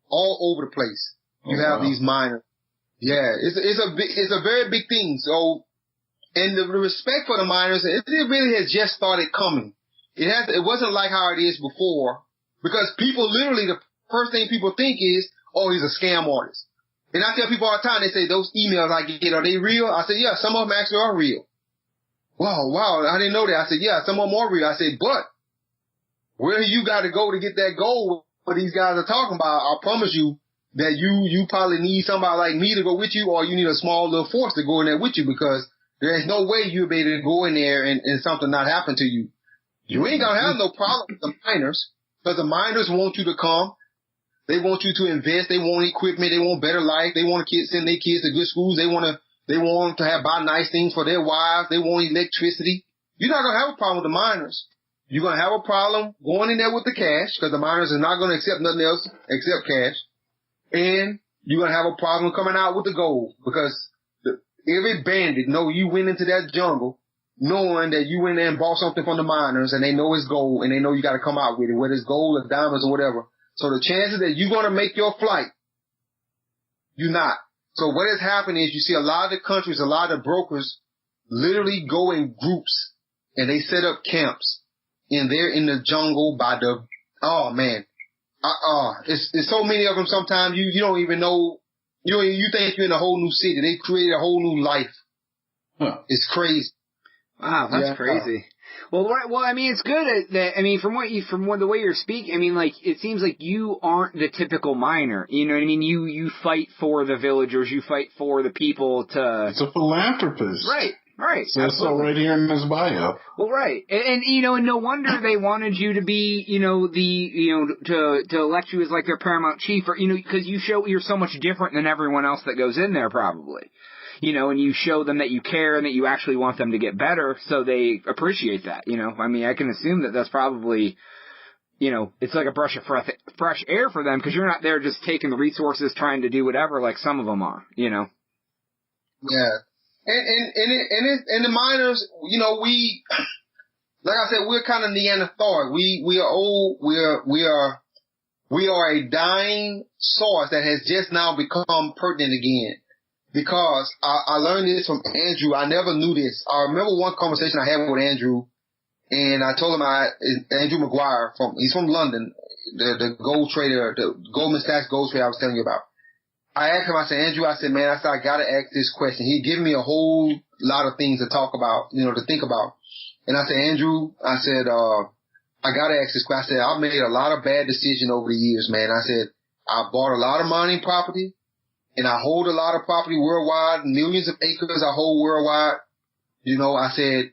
all over the place. You have these miners. Yeah, it's a very big thing. So, and the respect for the miners, it really has just started coming. It wasn't like how it is before, because people literally, the first thing people think is, oh, he's a scam artist. And I tell people all the time, they say, those emails I get, are they real? I said, yeah, some of them actually are real. Wow, I didn't know that. I said, yeah, some of them are real. I said, but where you got to go to get that gold, what these guys are talking about, I promise you that you probably need somebody like me to go with you, or you need a small little force to go in there with you, because there's no way you'll be able to go in there and something not happen to you. You ain't gonna have no problem with the miners, because the miners want you to come. They want you to invest. They want equipment. They want better life. They want to send their kids to good schools. They want them to buy nice things for their wives. They want electricity. You're not gonna have a problem with the miners. You're gonna have a problem going in there with the cash, because the miners are not gonna accept nothing else except cash. And you're going to have a problem coming out with the gold, because every bandit know you went into that jungle knowing that you went there and bought something from the miners, and they know it's gold, and they know you got to come out with it, whether it's gold or diamonds or whatever. So the chances that you're going to make your flight, you're not. So what has happened is you see a lot of the countries, a lot of brokers literally go in groups, and they set up camps, and they're in the jungle by It's so many of them. Sometimes you don't even know. You think you're in a whole new city. They created a whole new life. Huh. It's crazy. Wow, that's crazy. Well, right. Well, I mean, it's good that, I mean, from the way you're speaking, I mean, like, it seems like you aren't the typical miner. You know what I mean? You fight for the villagers. You fight for the people to... It's a philanthropist. Right. Right. Says so right here in his bio. Well, right. And no wonder they wanted you to be, to elect you as like their paramount chief, or, because you're so much different than everyone else that goes in there, probably. And you show them that you care and that you actually want them to get better, so they appreciate that, I mean, I can assume that that's probably, it's like a breath of fresh air for them, because you're not there just taking the resources, trying to do whatever, like some of them are, Yeah. And the miners, we, like I said, we're kind of Neanderthal. We are old. We are a dying source that has just now become pertinent again. Because I learned this from Andrew. I never knew this. I remember one conversation I had with Andrew, and I told him Andrew McGuire he's from London, the gold trader, the Goldman Sachs gold trader I was telling you about. I asked him, I said, Andrew, I gotta ask this question. He gave me a whole lot of things to talk about, to think about. And I said, Andrew, I gotta ask this question. I said, I've made a lot of bad decisions over the years, man. I said, I bought a lot of mining property, and I hold a lot of property worldwide, millions of acres I hold worldwide. I said,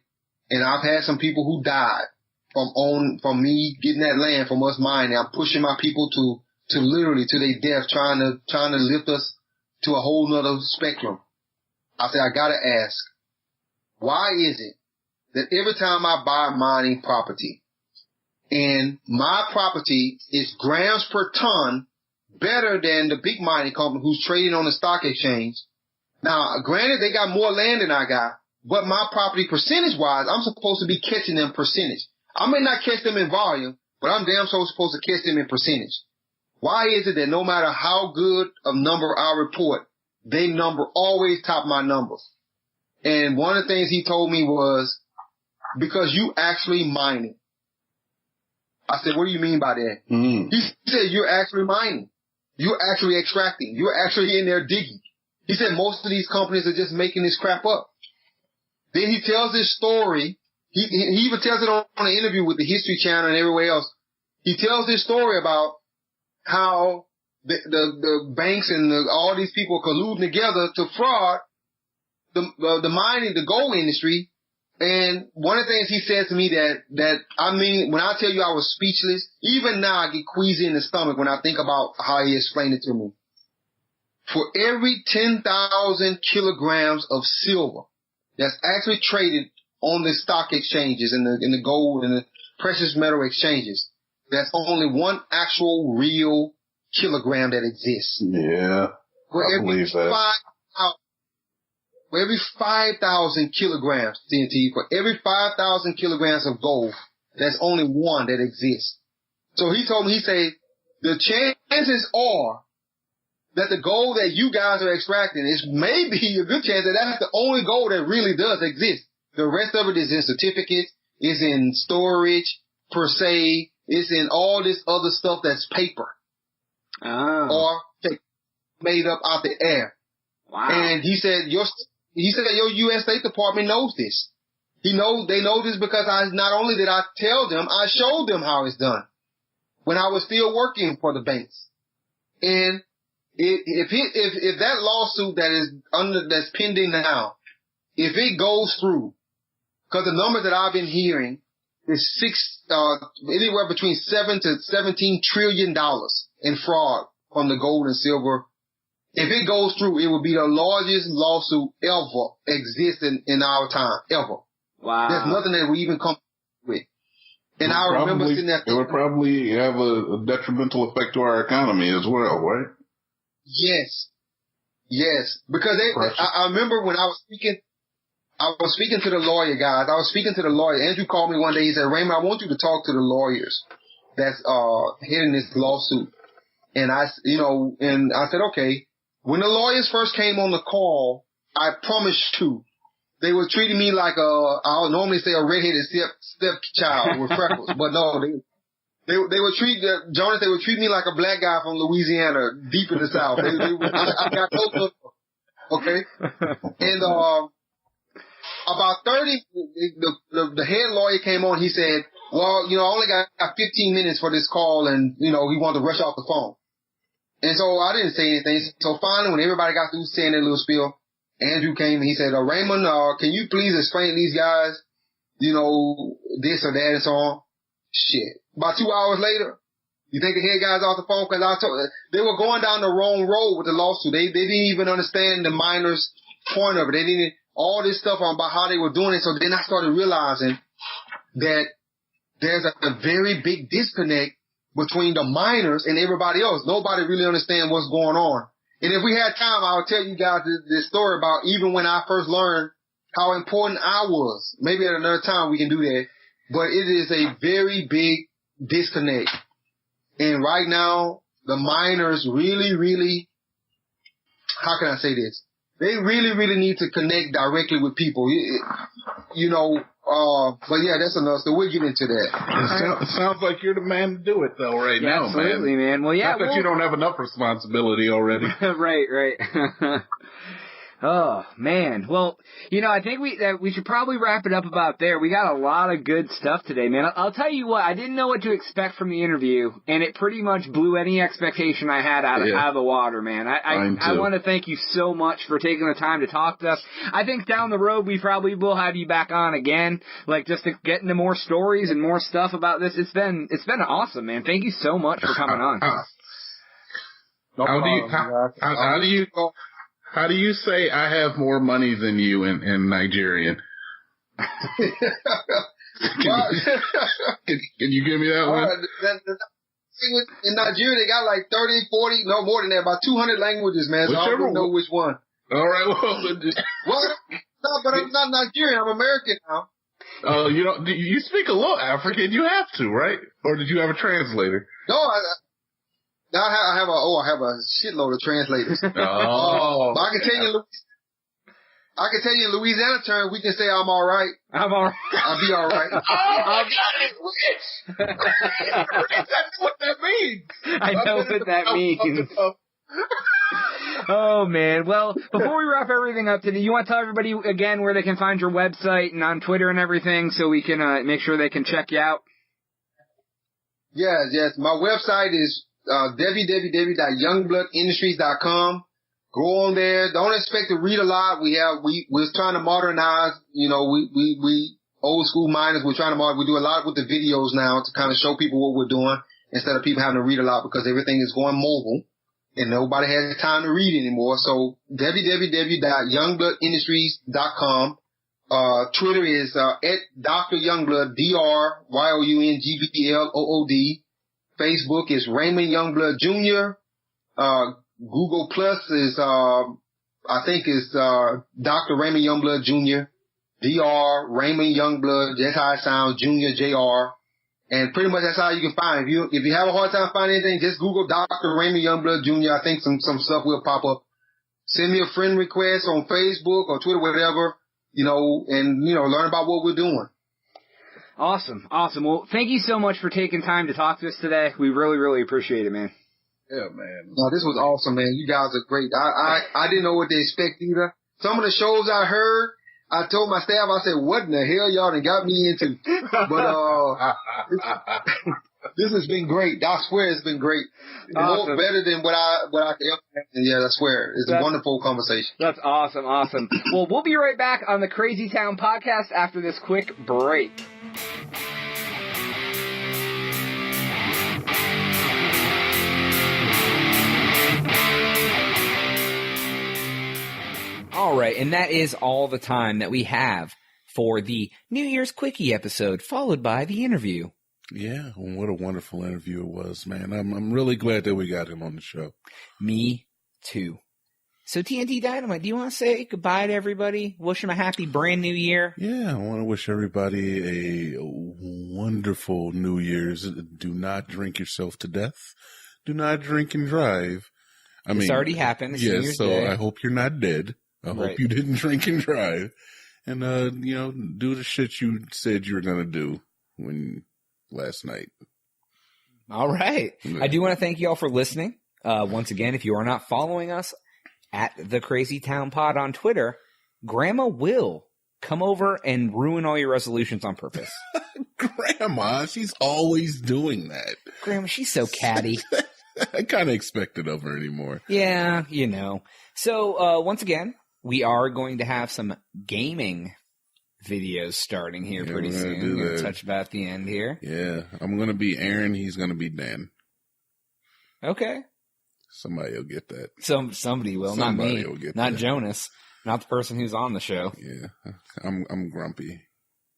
and I've had some people who died from me getting that land, from us mining. I'm pushing my people to literally to their death, trying to lift us to a whole nother spectrum. I said, I gotta ask, why is it that every time I buy mining property and my property is grams per ton better than the big mining company who's trading on the stock exchange? Now, granted, they got more land than I got, but my property percentage-wise, I'm supposed to be catching them percentage. I may not catch them in volume, but I'm damn so supposed to catch them in percentage. Why is it that no matter how good a number I report, they number always top my numbers? And one of the things he told me was, because you actually mining. I said, what do you mean by that? Mm. He said, you're actually mining. You're actually extracting. You're actually in there digging. He said, most of these companies are just making this crap up. Then he tells this story. He even tells it on an interview with the History Channel and everywhere else. He tells this story about how the banks and all these people colluding together to fraud the mining, the gold industry. And one of the things he says to me that I mean, when I tell you I was speechless, even now I get queasy in the stomach when I think about how he explained it to me. For every 10,000 kilograms of silver that's actually traded on the stock exchanges and the gold and the precious metal exchanges, that's only one actual real kilogram that exists. Yeah, I believe that. For every 5,000 kilograms, TNT, for every 5,000 kilograms of gold, there's only one that exists. So he told me, he said, the chances are that the gold that you guys are extracting is maybe a good chance that that's the only gold that really does exist. The rest of it is in certificates, is in storage, per se, it's in all this other stuff that's paper. Oh. Or made up out the air. Wow. And he said your U.S. State Department knows this. They know this because not only did I tell them, I showed them how it's done when I was still working for the banks. And if that lawsuit that's pending now, if it goes through, because the numbers that I've been hearing is anywhere between $7 to $17 trillion in fraud from the gold and silver. If it goes through, it will be the largest lawsuit ever existing in our time, ever. Wow. There's nothing that we even come with. And I remember sitting there. It would probably have a detrimental effect to our economy as well, right? Yes. Yes. Because I remember when I was speaking to the lawyer guys. I was speaking to the lawyer. Andrew called me one day. He said, Raymond, I want you to talk to the lawyers that's heading this lawsuit. And I said, okay. When the lawyers first came on the call, I promised you, they were treating me like I would normally say a redheaded stepchild with freckles, but no, They would treat Jonas. They would treat me like a black guy from Louisiana, deep in the South. I got close to them. Okay, and about 30, the head lawyer came on. He said, "Well, I only got 15 minutes for this call, and he wanted to rush off the phone." And so I didn't say anything. So finally, when everybody got through saying their little spiel, Andrew came and he said, "Raymond, can you please explain to these guys, this or that and so on?" Shit. About 2 hours later, you think the head guy's off the phone? Because they were going down the wrong road with the lawsuit. They didn't even understand the miners' point of it. They didn't all this stuff about how they were doing it. So then I started realizing that there's a very big disconnect between the miners and everybody else. Nobody really understands what's going on. And if we had time, I would tell you guys this story about even when I first learned how important I was. Maybe at another time we can do that. But it is a very big disconnect. And right now, the miners really, really, how can I say this? They really, really need to connect directly with people. But yeah, that's enough. So we'll get into that. It sounds like you're the man to do it, though, right now, man. Absolutely, man. Well, yeah. Not that you don't have enough responsibility already. Right. Oh, man. Well, I think we should probably wrap it up about there. We got a lot of good stuff today, man. I'll tell you what, I didn't know what to expect from the interview, and it pretty much blew any expectation I had out of the water, man. I want to thank you so much for taking the time to talk to us. I think down the road we probably will have you back on again, just to get into more stories and more stuff about this. It's been awesome, man. Thank you so much for coming on. How do you say I have more money than you in Nigerian? Can you give me that one? In Nigeria, they got 30, 40, no more than that, about 200 languages, man. So I don't know which one. All right, but I'm not Nigerian. I'm American now. You speak a little African. You have to, right? Or did you have a translator? No, I have a shitload of translators. Oh. But I can tell you in Louisiana terms, we can say I'm all right. I'm all right. I'll be all right. Oh, God, that's what that means. I know what that means. Oh, man. Well, before we wrap everything up today, you want to tell everybody again where they can find your website and on Twitter and everything so we can make sure they can check you out? Yes. My website is www.youngbloodindustries.com. Go on there. Don't expect to read a lot. We're trying to modernize, we old school miners. We're trying to modernize. We do a lot with the videos now to kind of show people what we're doing instead of people having to read a lot because everything is going mobile and nobody has time to read anymore. So www.youngbloodindustries.com. Twitter is, at Dr. Youngblood, DRYOUNGBLOOD. Facebook is Raymond Youngblood Jr. Google Plus is, Dr. Raymond Youngblood Jr. Dr. Raymond Youngblood. That's how it sounds, Jr. Jr. And pretty much that's how you can find. If you have a hard time finding anything, just Google Dr. Raymond Youngblood Jr. I think some stuff will pop up. Send me a friend request on Facebook or Twitter, whatever, and learn about what we're doing. Awesome. Well, thank you so much for taking time to talk to us today. We really, really appreciate it, man. Yeah, man. No, this was awesome, man. You guys are great. I didn't know what to expect either. Some of the shows I heard, I told my staff, I said, what in the hell y'all done got me into? But, this has been great. I swear it's been great. Awesome. More better than what I could ever imagine. Yeah, I swear. It's a wonderful conversation. That's awesome. Well, we'll be right back on the Crazy Town podcast after this quick break. All right, and that is all the time that we have for the New Year's Quickie episode, followed by the interview. Yeah, what a wonderful interview it was, man. I'm really glad that we got him on the show. Me too. So TNT Dynamite, do you want to say goodbye to everybody? Wish them a happy brand new year? Yeah, I want to wish everybody a wonderful New Year's. Do not drink yourself to death. Do not drink and drive. It's already happened. It's yes, so Day. I hope you're not dead. I hope you didn't drink and drive. And, do the shit you said you were going to do last night. All right. Yeah. I do want to thank you all for listening. Once again, if you are not following us at the Crazy Town Pod on Twitter, Grandma will come over and ruin all your resolutions on purpose. Grandma, she's always doing that. Grandma, she's so catty. I kind of expect it of her anymore. Yeah, you know. So, once again, we are going to have some gaming videos starting here pretty soon. We're going to touch about at the end here. Yeah, I'm going to be Aaron. He's going to be Dan. Okay. Somebody will get that. Somebody will, not me. Will get not that. Jonas. Not the person who's on the show. Yeah, I'm grumpy.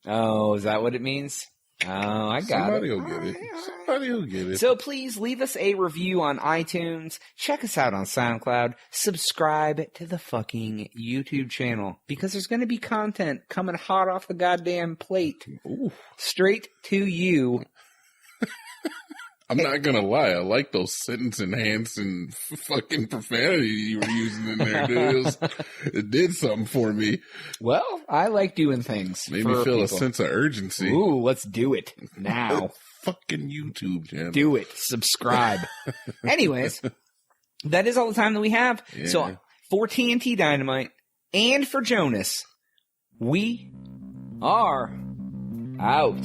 Oh, is that what it means? Oh, I got Somebody it. will get it. Somebody will get it. So please leave us a review on iTunes. Check us out on SoundCloud. Subscribe to the fucking YouTube channel because there's going to be content coming hot off the goddamn plate. Ooh. Straight to you. I'm not gonna lie, I like those sentence enhancing fucking profanity you were using in there, dude. It did something for me. Well, I like doing things. Made me feel people. a sense of urgency. Ooh, let's do it now. Fucking YouTube channel. Do it. Subscribe. Anyways, that is all the time that we have. Yeah. So for TNT Dynamite and for Jonas, we are out.